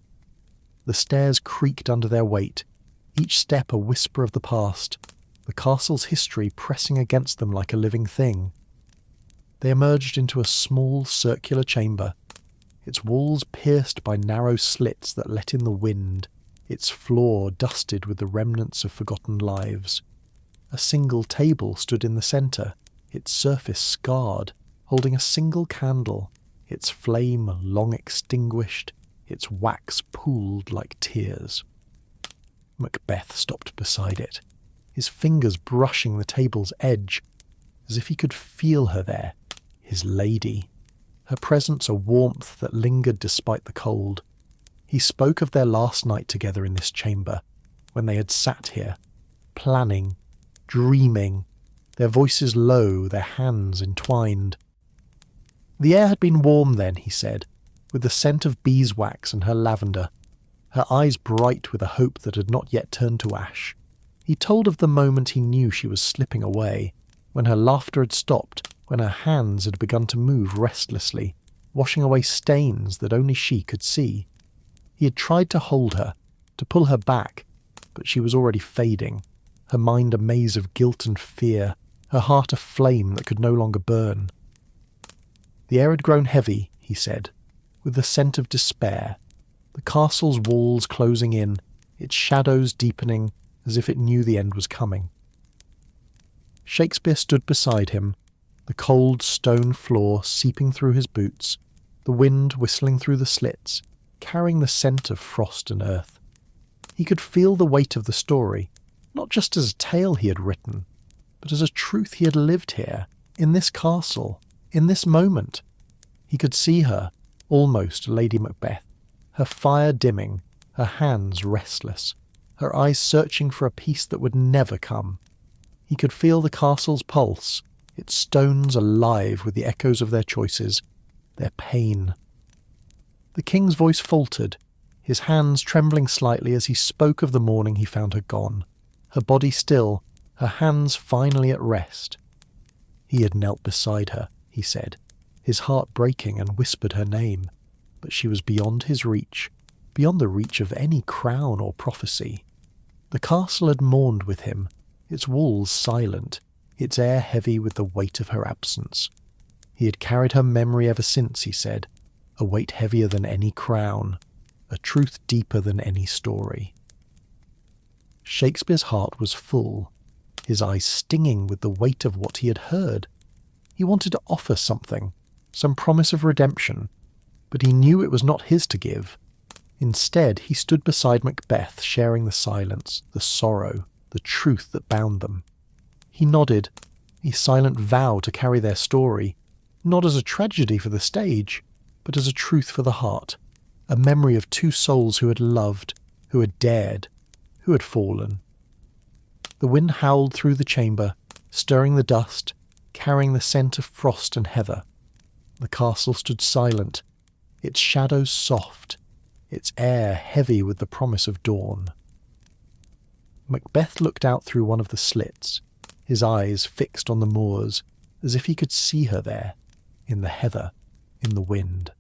The stairs creaked under their weight, each step a whisper of the past, the castle's history pressing against them like a living thing. They emerged into a small circular chamber, its walls pierced by narrow slits that let in the wind, its floor dusted with the remnants of forgotten lives. A single table stood in the centre, its surface scarred, holding a single candle, its flame long extinguished, its wax pooled like tears. Macbeth stopped beside it, his fingers brushing the table's edge, as if he could feel her there, his lady, her presence a warmth that lingered despite the cold. He spoke of their last night together in this chamber, when they had sat here, planning, dreaming, their voices low, their hands entwined. The air had been warm then, he said, with the scent of beeswax and her lavender, her eyes bright with a hope that had not yet turned to ash. He told of the moment he knew she was slipping away, when her laughter had stopped, when her hands had begun to move restlessly, washing away stains that only she could see. He had tried to hold her, to pull her back, but she was already fading, her mind a maze of guilt and fear, her heart a flame that could no longer burn. The air had grown heavy, he said, with the scent of despair, the castle's walls closing in, its shadows deepening as if it knew the end was coming. Shakespeare stood beside him, the cold stone floor seeping through his boots, the wind whistling through the slits, carrying the scent of frost and earth. He could feel the weight of the story, not just as a tale he had written, but as a truth he had lived here, in this castle, in this moment. He could see her, almost Lady Macbeth, her fire dimming, her hands restless, her eyes searching for a peace that would never come. He could feel the castle's pulse, its stones alive with the echoes of their choices, their pain. The king's voice faltered, his hands trembling slightly as he spoke of the morning he found her gone, her body still, her hands finally at rest. He had knelt beside her, he said, his heart breaking, and whispered her name, but she was beyond his reach, beyond the reach of any crown or prophecy. The castle had mourned with him, its walls silent, its air heavy with the weight of her absence. He had carried her memory ever since, he said, a weight heavier than any crown, a truth deeper than any story. Shakespeare's heart was full, his eyes stinging with the weight of what he had heard. He wanted to offer something, some promise of redemption, but he knew it was not his to give. Instead, he stood beside Macbeth, sharing the silence, the sorrow, the truth that bound them. He nodded, a silent vow to carry their story, not as a tragedy for the stage, but as a truth for the heart, a memory of two souls who had loved, who had dared, who had fallen. The wind howled through the chamber, stirring the dust, carrying the scent of frost and heather. The castle stood silent, its shadows soft, its air heavy with the promise of dawn. Macbeth looked out through one of the slits, his eyes fixed on the moors, as if he could see her there, in the heather, in the wind.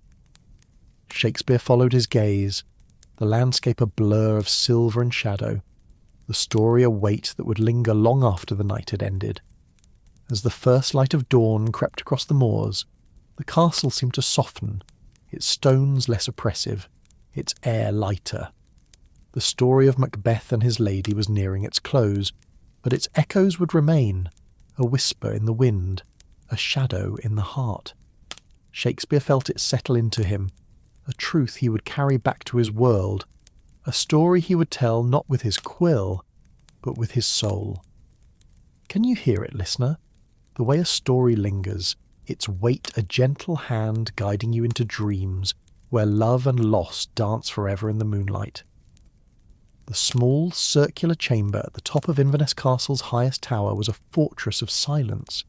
Shakespeare followed his gaze, the landscape a blur of silver and shadow, the story a weight that would linger long after the night had ended. As the first light of dawn crept across the moors, the castle seemed to soften, its stones less oppressive, its air lighter. The story of Macbeth and his lady was nearing its close, but its echoes would remain, a whisper in the wind, a shadow in the heart. Shakespeare felt it settle into him, a truth he would carry back to his world, a story he would tell not with his quill, but with his soul. Can you hear it, listener? The way a story lingers, its weight a gentle hand guiding you into dreams where love and loss dance forever in the moonlight. The small, circular chamber at the top of Inverness Castle's highest tower was a fortress of silence,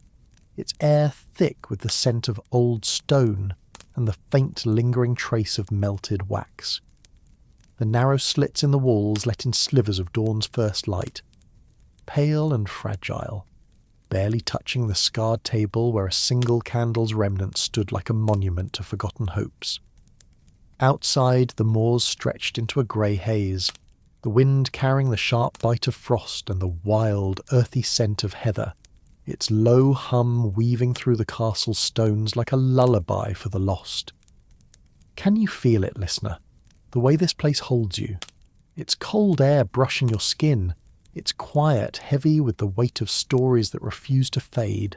its air thick with the scent of old stone and the faint lingering trace of melted wax. The narrow slits in the walls let in slivers of dawn's first light, pale and fragile, barely touching the scarred table where a single candle's remnant stood like a monument to forgotten hopes. Outside, the moors stretched into a grey haze, the wind carrying the sharp bite of frost and the wild, earthy scent of heather, its low hum weaving through the castle's stones like a lullaby for the lost. Can you feel it, listener? The way this place holds you. Its cold air brushing your skin, its quiet heavy with the weight of stories that refuse to fade.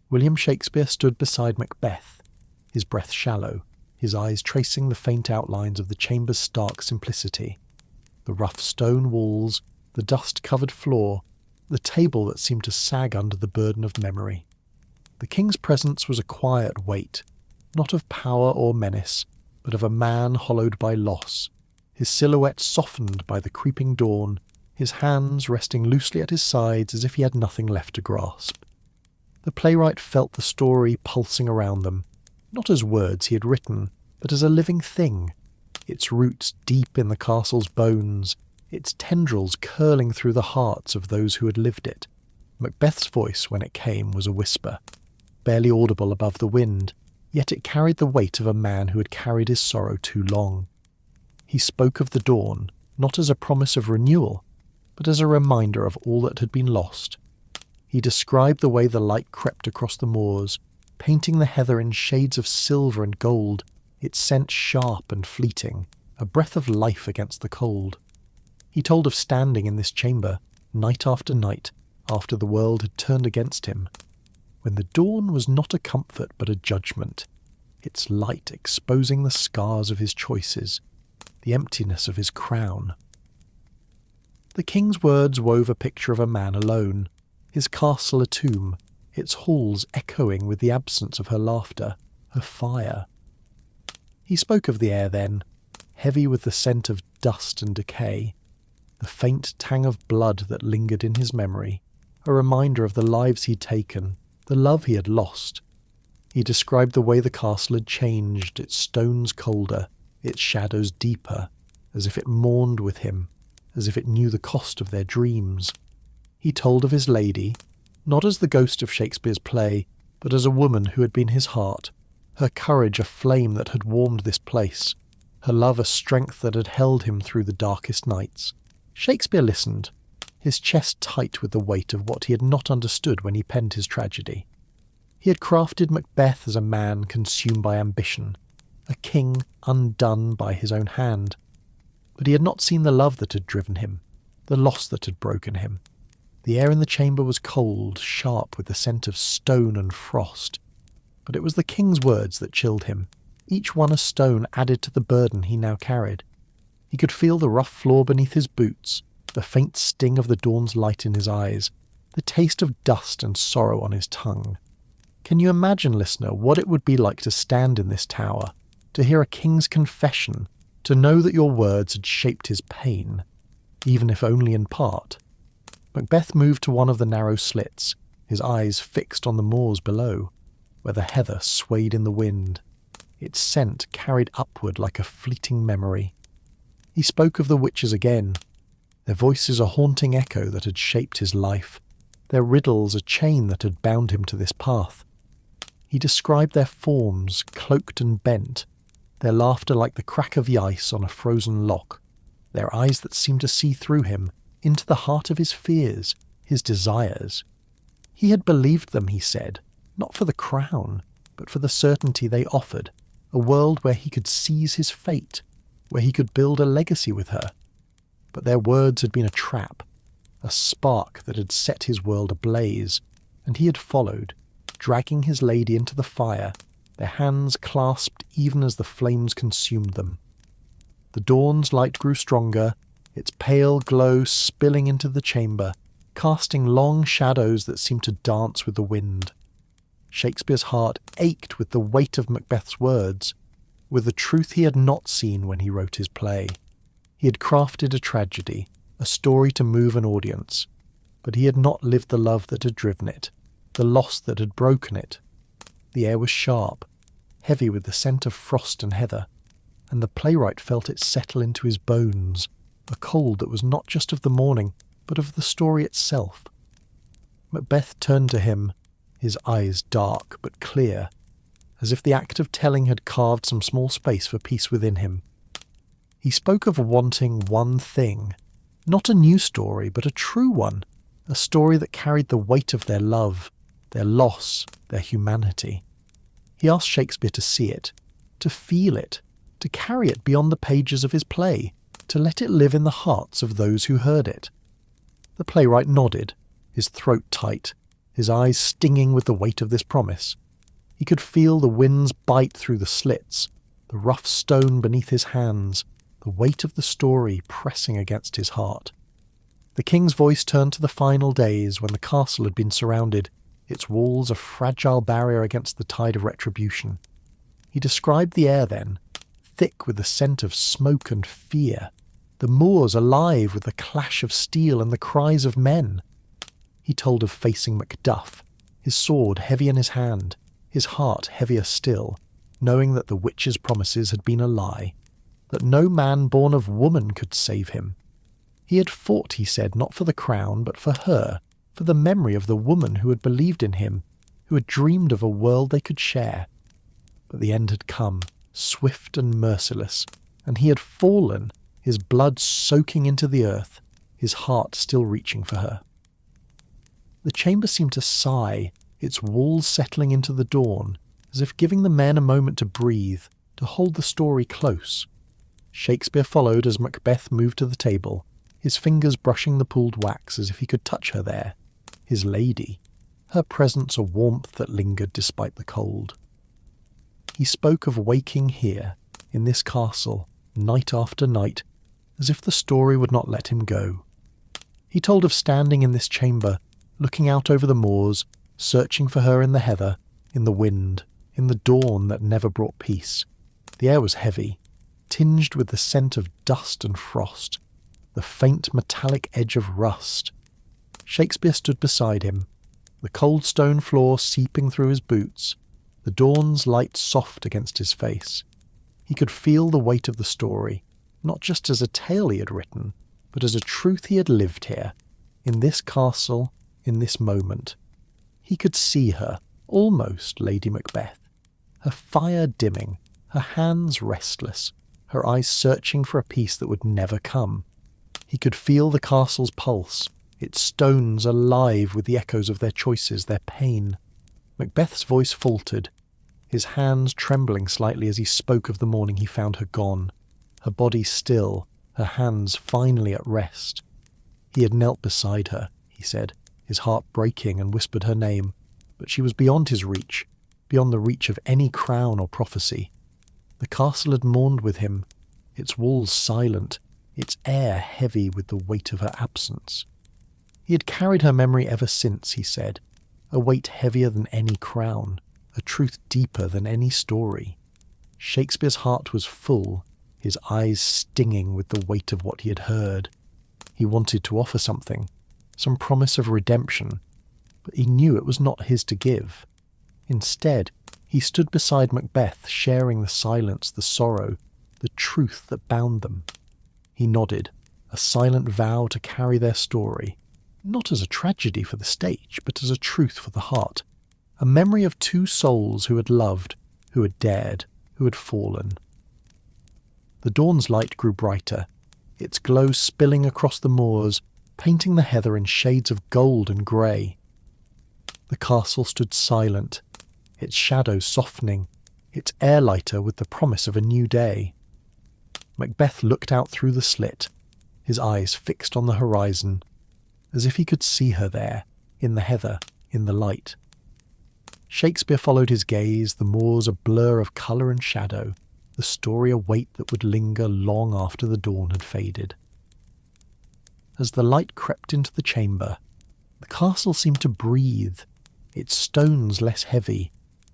William Shakespeare stood beside Macbeth, his breath shallow, his eyes tracing the faint outlines of the chamber's stark simplicity. The rough stone walls, the dust-covered floor, the table that seemed to sag under the burden of memory. The king's presence was a quiet weight, not of power or menace, but of a man hollowed by loss, his silhouette softened by the creeping dawn, his hands resting loosely at his sides as if he had nothing left to grasp. The playwright felt the story pulsing around them, not as words he had written, but as a living thing, its roots deep in the castle's bones, its tendrils curling through the hearts of those who had lived it. Macbeth's voice, when it came, was a whisper, barely audible above the wind, yet it carried the weight of a man who had carried his sorrow too long. He spoke of the dawn, not as a promise of renewal, but as a reminder of all that had been lost. He described the way the light crept across the moors, painting the heather in shades of silver and gold, its scent sharp and fleeting, a breath of life against the cold. He told of standing in this chamber, night after night, after the world had turned against him, when the dawn was not a comfort but a judgment, its light exposing the scars of his choices, the emptiness of his crown. The king's words wove a picture of a man alone, his castle a tomb, its halls echoing with the absence of her laughter, her fire. He spoke of the air then, heavy with the scent of dust and decay, the faint tang of blood that lingered in his memory, a reminder of the lives he'd taken, the love he had lost. He described the way the castle had changed, its stones colder, its shadows deeper, as if it mourned with him, as if it knew the cost of their dreams. He told of his lady, not as the ghost of Shakespeare's play, but as a woman who had been his heart, her courage a flame that had warmed this place, her love a strength that had held him through the darkest nights. Shakespeare listened, his chest tight with the weight of what he had not understood when he penned his tragedy. He had crafted Macbeth as a man consumed by ambition, a king undone by his own hand. But he had not seen the love that had driven him, the loss that had broken him. The air in the chamber was cold, sharp with the scent of stone and frost. But it was the king's words that chilled him, each one a stone added to the burden he now carried. He could feel the rough floor beneath his boots, the faint sting of the dawn's light in his eyes, the taste of dust and sorrow on his tongue. Can you imagine, listener, what it would be like to stand in this tower, to hear a king's confession, to know that your words had shaped his pain, even if only in part? Macbeth moved to one of the narrow slits, his eyes fixed on the moors below, where the heather swayed in the wind. Its scent carried upward like a fleeting memory. He spoke of the witches again, their voices a haunting echo that had shaped his life, their riddles a chain that had bound him to this path. He described their forms, cloaked and bent, their laughter like the crack of the ice on a frozen lock, their eyes that seemed to see through him, into the heart of his fears, his desires. He had believed them, he said, not for the crown, but for the certainty they offered, a world where he could seize his fate, where he could build a legacy with her. But their words had been a trap, a spark that had set his world ablaze, and he had followed, dragging his lady into the fire, their hands clasped even as the flames consumed them. The dawn's light grew stronger, its pale glow spilling into the chamber, casting long shadows that seemed to dance with the wind. Shakespeare's heart ached with the weight of Macbeth's words, with the truth he had not seen when he wrote his play. He had crafted a tragedy, a story to move an audience, but he had not lived the love that had driven it, the loss that had broken it. The air was sharp, heavy with the scent of frost and heather, and the playwright felt it settle into his bones, a cold that was not just of the morning, but of the story itself. Macbeth turned to him, his eyes dark but clear, as if the act of telling had carved some small space for peace within him. He spoke of wanting one thing, not a new story, but a true one, a story that carried the weight of their love, their loss, their humanity. He asked Shakespeare to see it, to feel it, to carry it beyond the pages of his play, to let it live in the hearts of those who heard it. The playwright nodded, his throat tight, his eyes stinging with the weight of this promise. He could feel the winds bite through the slits, the rough stone beneath his hands, the weight of the story pressing against his heart. The king's voice turned to the final days when the castle had been surrounded, its walls a fragile barrier against the tide of retribution. He described the air then, thick with the scent of smoke and fear, the moors alive with the clash of steel and the cries of men. He told of facing Macduff, his sword heavy in his hand, his heart heavier still, knowing that the witch's promises had been a lie, that no man born of woman could save him. He had fought, he said, not for the crown, but for her, for the memory of the woman who had believed in him, who had dreamed of a world they could share. But the end had come, swift and merciless, and he had fallen, his blood soaking into the earth, his heart still reaching for her. The chamber seemed to sigh, its walls settling into the dawn, as if giving the men a moment to breathe, to hold the story close. Shakespeare followed as Macbeth moved to the table, his fingers brushing the pooled wax as if he could touch her there, his lady, her presence a warmth that lingered despite the cold. He spoke of waking here, in this castle, night after night, as if the story would not let him go. He told of standing in this chamber, looking out over the moors, searching for her in the heather, in the wind, in the dawn that never brought peace. The air was heavy, tinged with the scent of dust and frost, the faint metallic edge of rust. Shakespeare stood beside him, the cold stone floor seeping through his boots, the dawn's light soft against his face. He could feel the weight of the story, not just as a tale he had written, but as a truth he had lived here, in this castle, in this moment. He could see her, almost Lady Macbeth, her fire dimming, her hands restless, her eyes searching for a peace that would never come. He could feel the castle's pulse, its stones alive with the echoes of their choices, their pain. Macbeth's voice faltered, his hands trembling slightly as he spoke of the morning he found her gone, her body still, her hands finally at rest. He had knelt beside her, he said, his heart breaking, and whispered her name, but she was beyond his reach, beyond the reach of any crown or prophecy. The castle had mourned with him, its walls silent, its air heavy with the weight of her absence. He had carried her memory ever since, he said, a weight heavier than any crown, a truth deeper than any story. Shakespeare's heart was full, his eyes stinging with the weight of what he had heard. He wanted to offer something, some promise of redemption, but he knew it was not his to give. Instead, he stood beside Macbeth, sharing the silence, the sorrow, the truth that bound them. He nodded, a silent vow to carry their story, not as a tragedy for the stage, but as a truth for the heart, a memory of two souls who had loved, who had dared, who had fallen. The dawn's light grew brighter, its glow spilling across the moors, painting the heather in shades of gold and grey. The castle stood silent, its shadows softening, its air lighter with the promise of a new day. Macbeth looked out through the slit, his eyes fixed on the horizon, as if he could see her there, in the heather, in the light. Shakespeare followed his gaze, the moors a blur of colour and shadow, the story a weight that would linger long after the dawn had faded. As the light crept into the chamber, the castle seemed to breathe, its stones less heavy,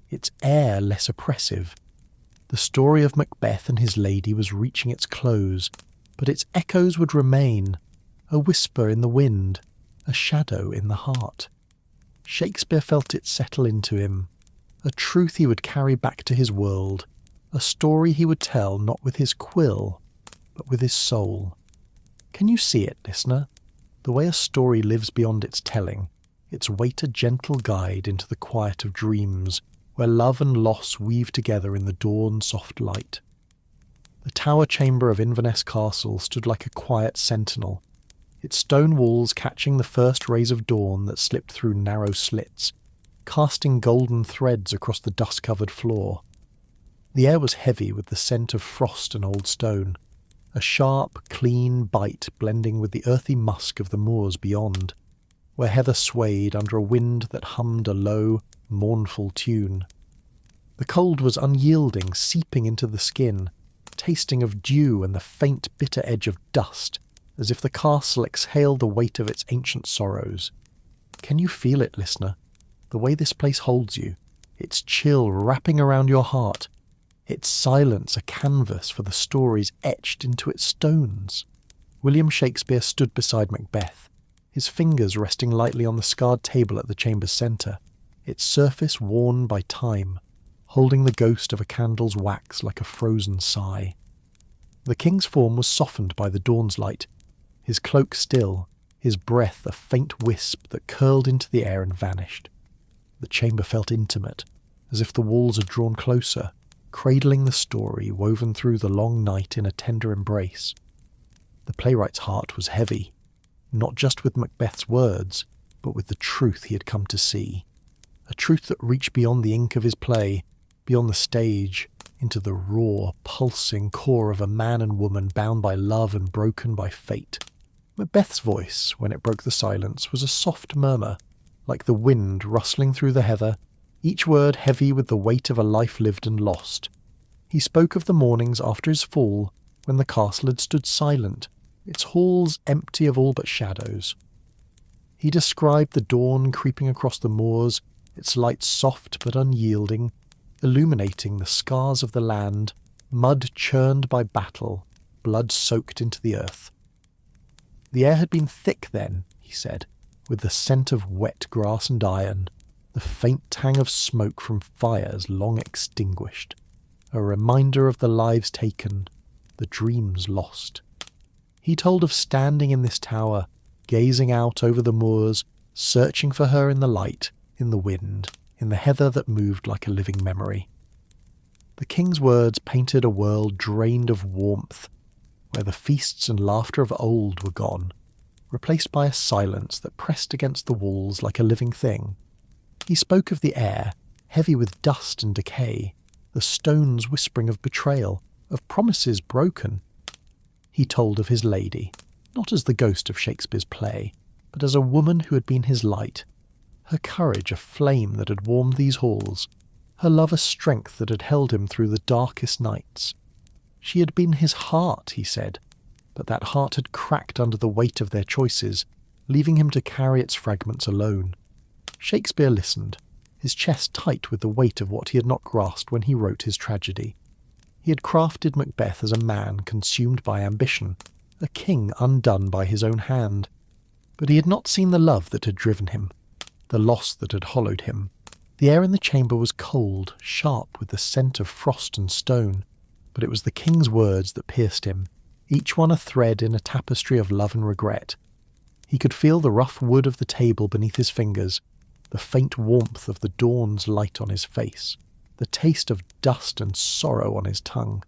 its air less oppressive. The story of Macbeth and his lady was reaching its close, but its echoes would remain, a whisper in the wind, a shadow in the heart. Shakespeare felt it settle into him, a truth he would carry back to his world, a story he would tell not with his quill, but with his soul. Can you see it, listener? The way a story lives beyond its telling, its weight a gentle guide into the quiet of dreams, where love and loss weave together in the dawn's soft light. The tower chamber of Inverness Castle stood like a quiet sentinel, its stone walls catching the first rays of dawn that slipped through narrow slits, casting golden threads across the dust-covered floor. The air was heavy with the scent of frost and old stone, a sharp, clean bite blending with the earthy musk of the moors beyond, where heather swayed under a wind that hummed a low, mournful tune. The cold was unyielding, seeping into the skin, tasting of dew and the faint, bitter edge of dust, as if the castle exhaled the weight of its ancient sorrows. Can you feel it, listener? The way this place holds you, its chill wrapping around your heart, its silence a canvas for the stories etched into its stones. William Shakespeare stood beside Macbeth, his fingers resting lightly on the scarred table at the chamber's centre, its surface worn by time, holding the ghost of a candle's wax like a frozen sigh. The king's form was softened by the dawn's light, his cloak still, his breath a faint wisp that curled into the air and vanished. The chamber felt intimate, as if the walls had drawn closer, cradling the story woven through the long night in a tender embrace. The playwright's heart was heavy, not just with Macbeth's words, but with the truth he had come to see, a truth that reached beyond the ink of his play, beyond the stage, into the raw, pulsing core of a man and woman bound by love and broken by fate. Macbeth's voice, when it broke the silence, was a soft murmur, like the wind rustling through the heather, each word heavy with the weight of a life lived and lost. He spoke of the mornings after his fall, when the castle had stood silent, its halls empty of all but shadows. He described the dawn creeping across the moors, its light soft but unyielding, illuminating the scars of the land, mud churned by battle, blood soaked into the earth. The air had been thick then, he said, with the scent of wet grass and iron, the faint tang of smoke from fires long extinguished, a reminder of the lives taken, the dreams lost. He told of standing in this tower, gazing out over the moors, searching for her in the light, in the wind, in the heather that moved like a living memory. The king's words painted a world drained of warmth, where the feasts and laughter of old were gone, replaced by a silence that pressed against the walls like a living thing. He spoke of the air, heavy with dust and decay, the stones whispering of betrayal, of promises broken. He told of his lady, not as the ghost of Shakespeare's play, but as a woman who had been his light, her courage a flame that had warmed these halls, her love a strength that had held him through the darkest nights. She had been his heart, he said, but that heart had cracked under the weight of their choices, leaving him to carry its fragments alone. Shakespeare listened, his chest tight with the weight of what he had not grasped when he wrote his tragedy. He had crafted Macbeth as a man consumed by ambition, a king undone by his own hand. But he had not seen the love that had driven him, the loss that had hollowed him. The air in the chamber was cold, sharp with the scent of frost and stone, but it was the king's words that pierced him, each one a thread in a tapestry of love and regret. He could feel the rough wood of the table beneath his fingers, the faint warmth of the dawn's light on his face, the taste of dust and sorrow on his tongue.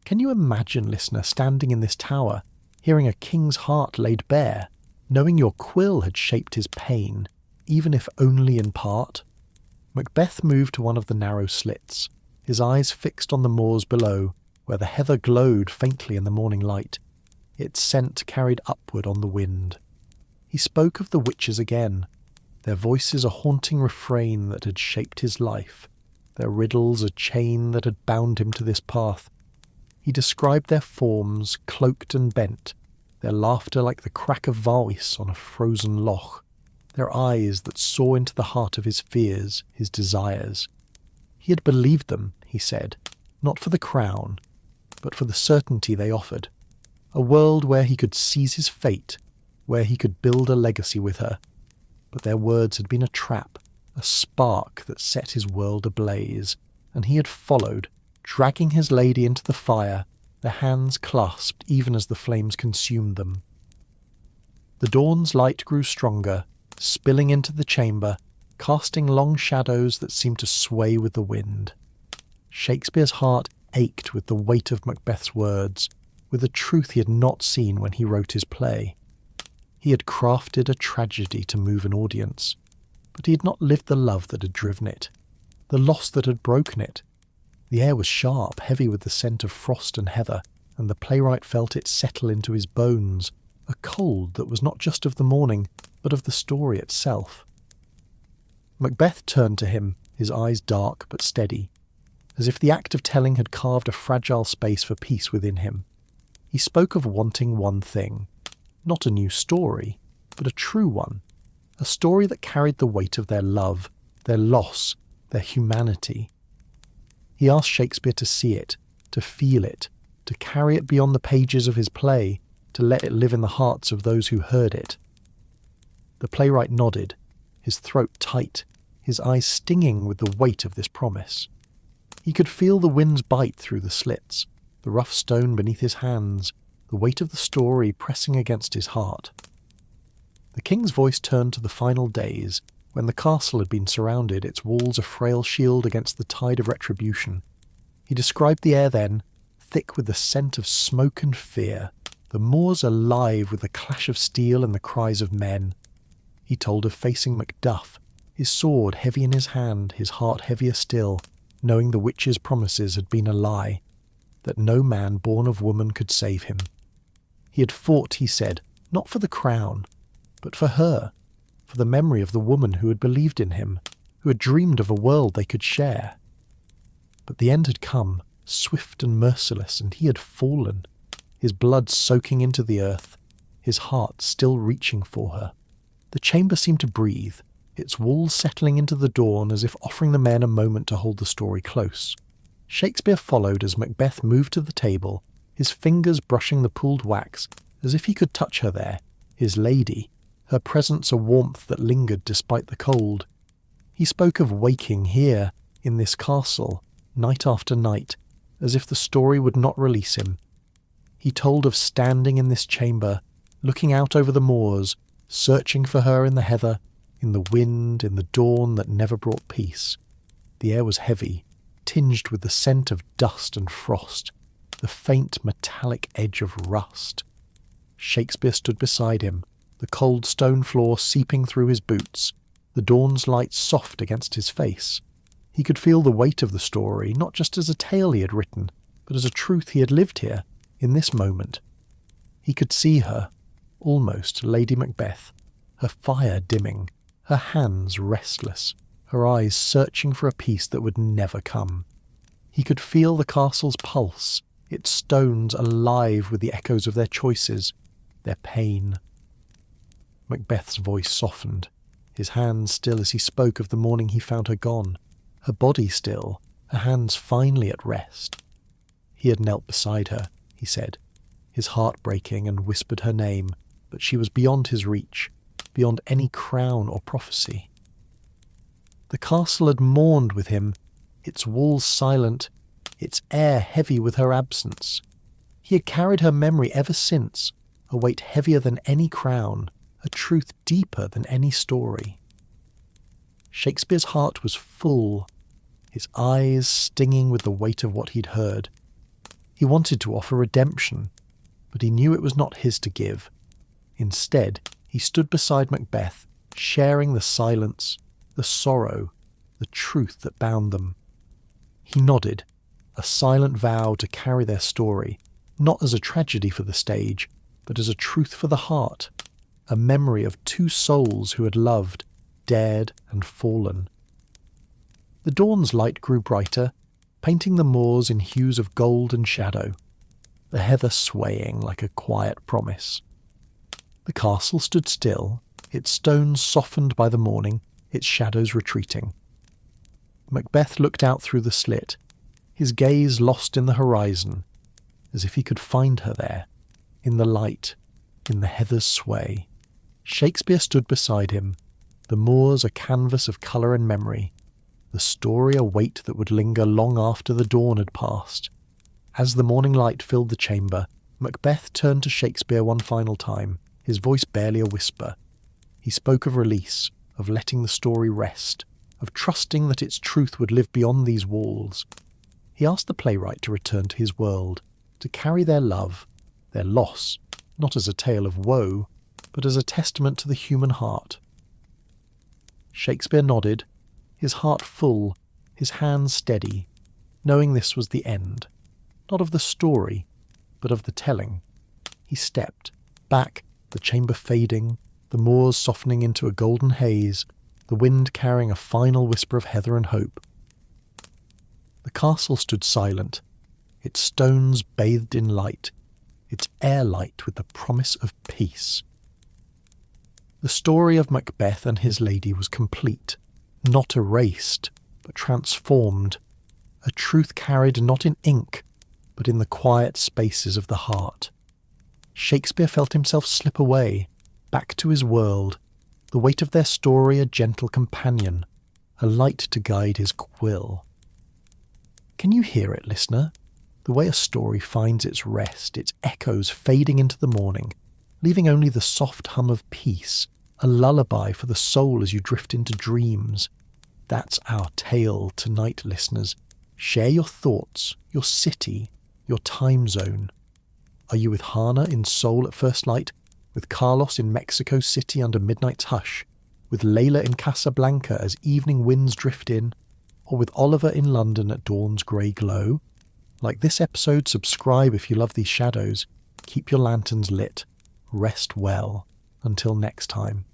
Can you imagine, listener, standing in this tower, hearing a king's heart laid bare, knowing your quill had shaped his pain, even if only in part? Macbeth moved to one of the narrow slits, his eyes fixed on the moors below, where the heather glowed faintly in the morning light, its scent carried upward on the wind. He spoke of the witches again, their voices a haunting refrain that had shaped his life, their riddles a chain that had bound him to this path. He described their forms, cloaked and bent, their laughter like the crack of voice on a frozen loch, their eyes that saw into the heart of his fears, his desires. He had believed them, he said, not for the crown, but for the certainty they offered, a world where he could seize his fate, where he could build a legacy with her. But their words had been a trap, a spark that set his world ablaze, and he had followed, dragging his lady into the fire, their hands clasped even as the flames consumed them. The dawn's light grew stronger, spilling into the chamber, casting long shadows that seemed to sway with the wind. Shakespeare's heart ached with the weight of Macbeth's words, with a truth he had not seen when he wrote his play. He had crafted a tragedy to move an audience, but he had not lived the love that had driven it, the loss that had broken it. The air was sharp, heavy with the scent of frost and heather, and the playwright felt it settle into his bones, a cold that was not just of the morning, but of the story itself. Macbeth turned to him, his eyes dark but steady, as if the act of telling had carved a fragile space for peace within him. He spoke of wanting one thing, not a new story, but a true one, a story that carried the weight of their love, their loss, their humanity. He asked Shakespeare to see it, to feel it, to carry it beyond the pages of his play, to let it live in the hearts of those who heard it. The playwright nodded, his throat tight, his eyes stinging with the weight of this promise. He could feel the winds bite through the slits, the rough stone beneath his hands, the weight of the story pressing against his heart. The king's voice turned to the final days, when the castle had been surrounded, its walls a frail shield against the tide of retribution. He described the air then, thick with the scent of smoke and fear, the moors alive with the clash of steel and the cries of men. He told of facing Macduff, his sword heavy in his hand, his heart heavier still, knowing the witch's promises had been a lie, that no man born of woman could save him. He had fought, he said, not for the crown, but for her, for the memory of the woman who had believed in him, who had dreamed of a world they could share. But the end had come, swift and merciless, and he had fallen, his blood soaking into the earth, his heart still reaching for her. The chamber seemed to breathe, its walls settling into the dawn as if offering the men a moment to hold the story close. Shakespeare followed as Macbeth moved to the table, his fingers brushing the pooled wax as if he could touch her there, his lady, her presence a warmth that lingered despite the cold. He spoke of waking here, in this castle, night after night, as if the story would not release him. He told of standing in this chamber, looking out over the moors, searching for her in the heather, in the wind, in the dawn that never brought peace. The air was heavy, tinged with the scent of dust and frost, the faint metallic edge of rust. Shakespeare stood beside him, the cold stone floor seeping through his boots, the dawn's light soft against his face. He could feel the weight of the story, not just as a tale he had written, but as a truth he had lived here, in this moment. He could see her, almost Lady Macbeth, her fire dimming, her hands restless, her eyes searching for a peace that would never come. He could feel the castle's pulse, its stones alive with the echoes of their choices, their pain. Macbeth's voice softened, his hands still as he spoke of the morning he found her gone, her body still, her hands finally at rest. He had knelt beside her, he said, his heart breaking, and whispered her name, but she was beyond his reach, beyond any crown or prophecy. The castle had mourned with him, its walls silent, its air heavy with her absence. He had carried her memory ever since, a weight heavier than any crown, a truth deeper than any story. Shakespeare's heart was full, his eyes stinging with the weight of what he'd heard. He wanted to offer redemption, but he knew it was not his to give. Instead, he stood beside Macbeth, sharing the silence, the sorrow, the truth that bound them. He nodded, a silent vow to carry their story, not as a tragedy for the stage, but as a truth for the heart, a memory of two souls who had loved, dared, and fallen. The dawn's light grew brighter, painting the moors in hues of gold and shadow, the heather swaying like a quiet promise. The castle stood still, its stones softened by the morning, its shadows retreating. Macbeth looked out through the slit, his gaze lost in the horizon, as if he could find her there, in the light, in the heather's sway. Shakespeare stood beside him, the moors a canvas of colour and memory, the story a weight that would linger long after the dawn had passed. As the morning light filled the chamber, Macbeth turned to Shakespeare one final time, his voice barely a whisper. He spoke of release, of letting the story rest, of trusting that its truth would live beyond these walls. He asked the playwright to return to his world, to carry their love, their loss, not as a tale of woe, but as a testament to the human heart. Shakespeare nodded, his heart full, his hands steady, knowing this was the end, not of the story, but of the telling. He stepped back, the chamber fading, the moors softening into a golden haze, the wind carrying a final whisper of heather and hope. The castle stood silent, its stones bathed in light, its air light with the promise of peace. The story of Macbeth and his lady was complete, not erased, but transformed, a truth carried not in ink, but in the quiet spaces of the heart. Shakespeare felt himself slip away, back to his world, the weight of their story a gentle companion, a light to guide his quill. Can you hear it, listener? The way a story finds its rest, its echoes fading into the morning, leaving only the soft hum of peace, a lullaby for the soul as you drift into dreams. That's our tale tonight, listeners. Share your thoughts, your city, your time zone. Are you with Hannah in Seoul at first light, with Carlos in Mexico City under midnight's hush, with Layla in Casablanca as evening winds drift in, or with Oliver in London at dawn's grey glow? Like this episode, subscribe if you love these shadows. Keep your lanterns lit. Rest well. Until next time.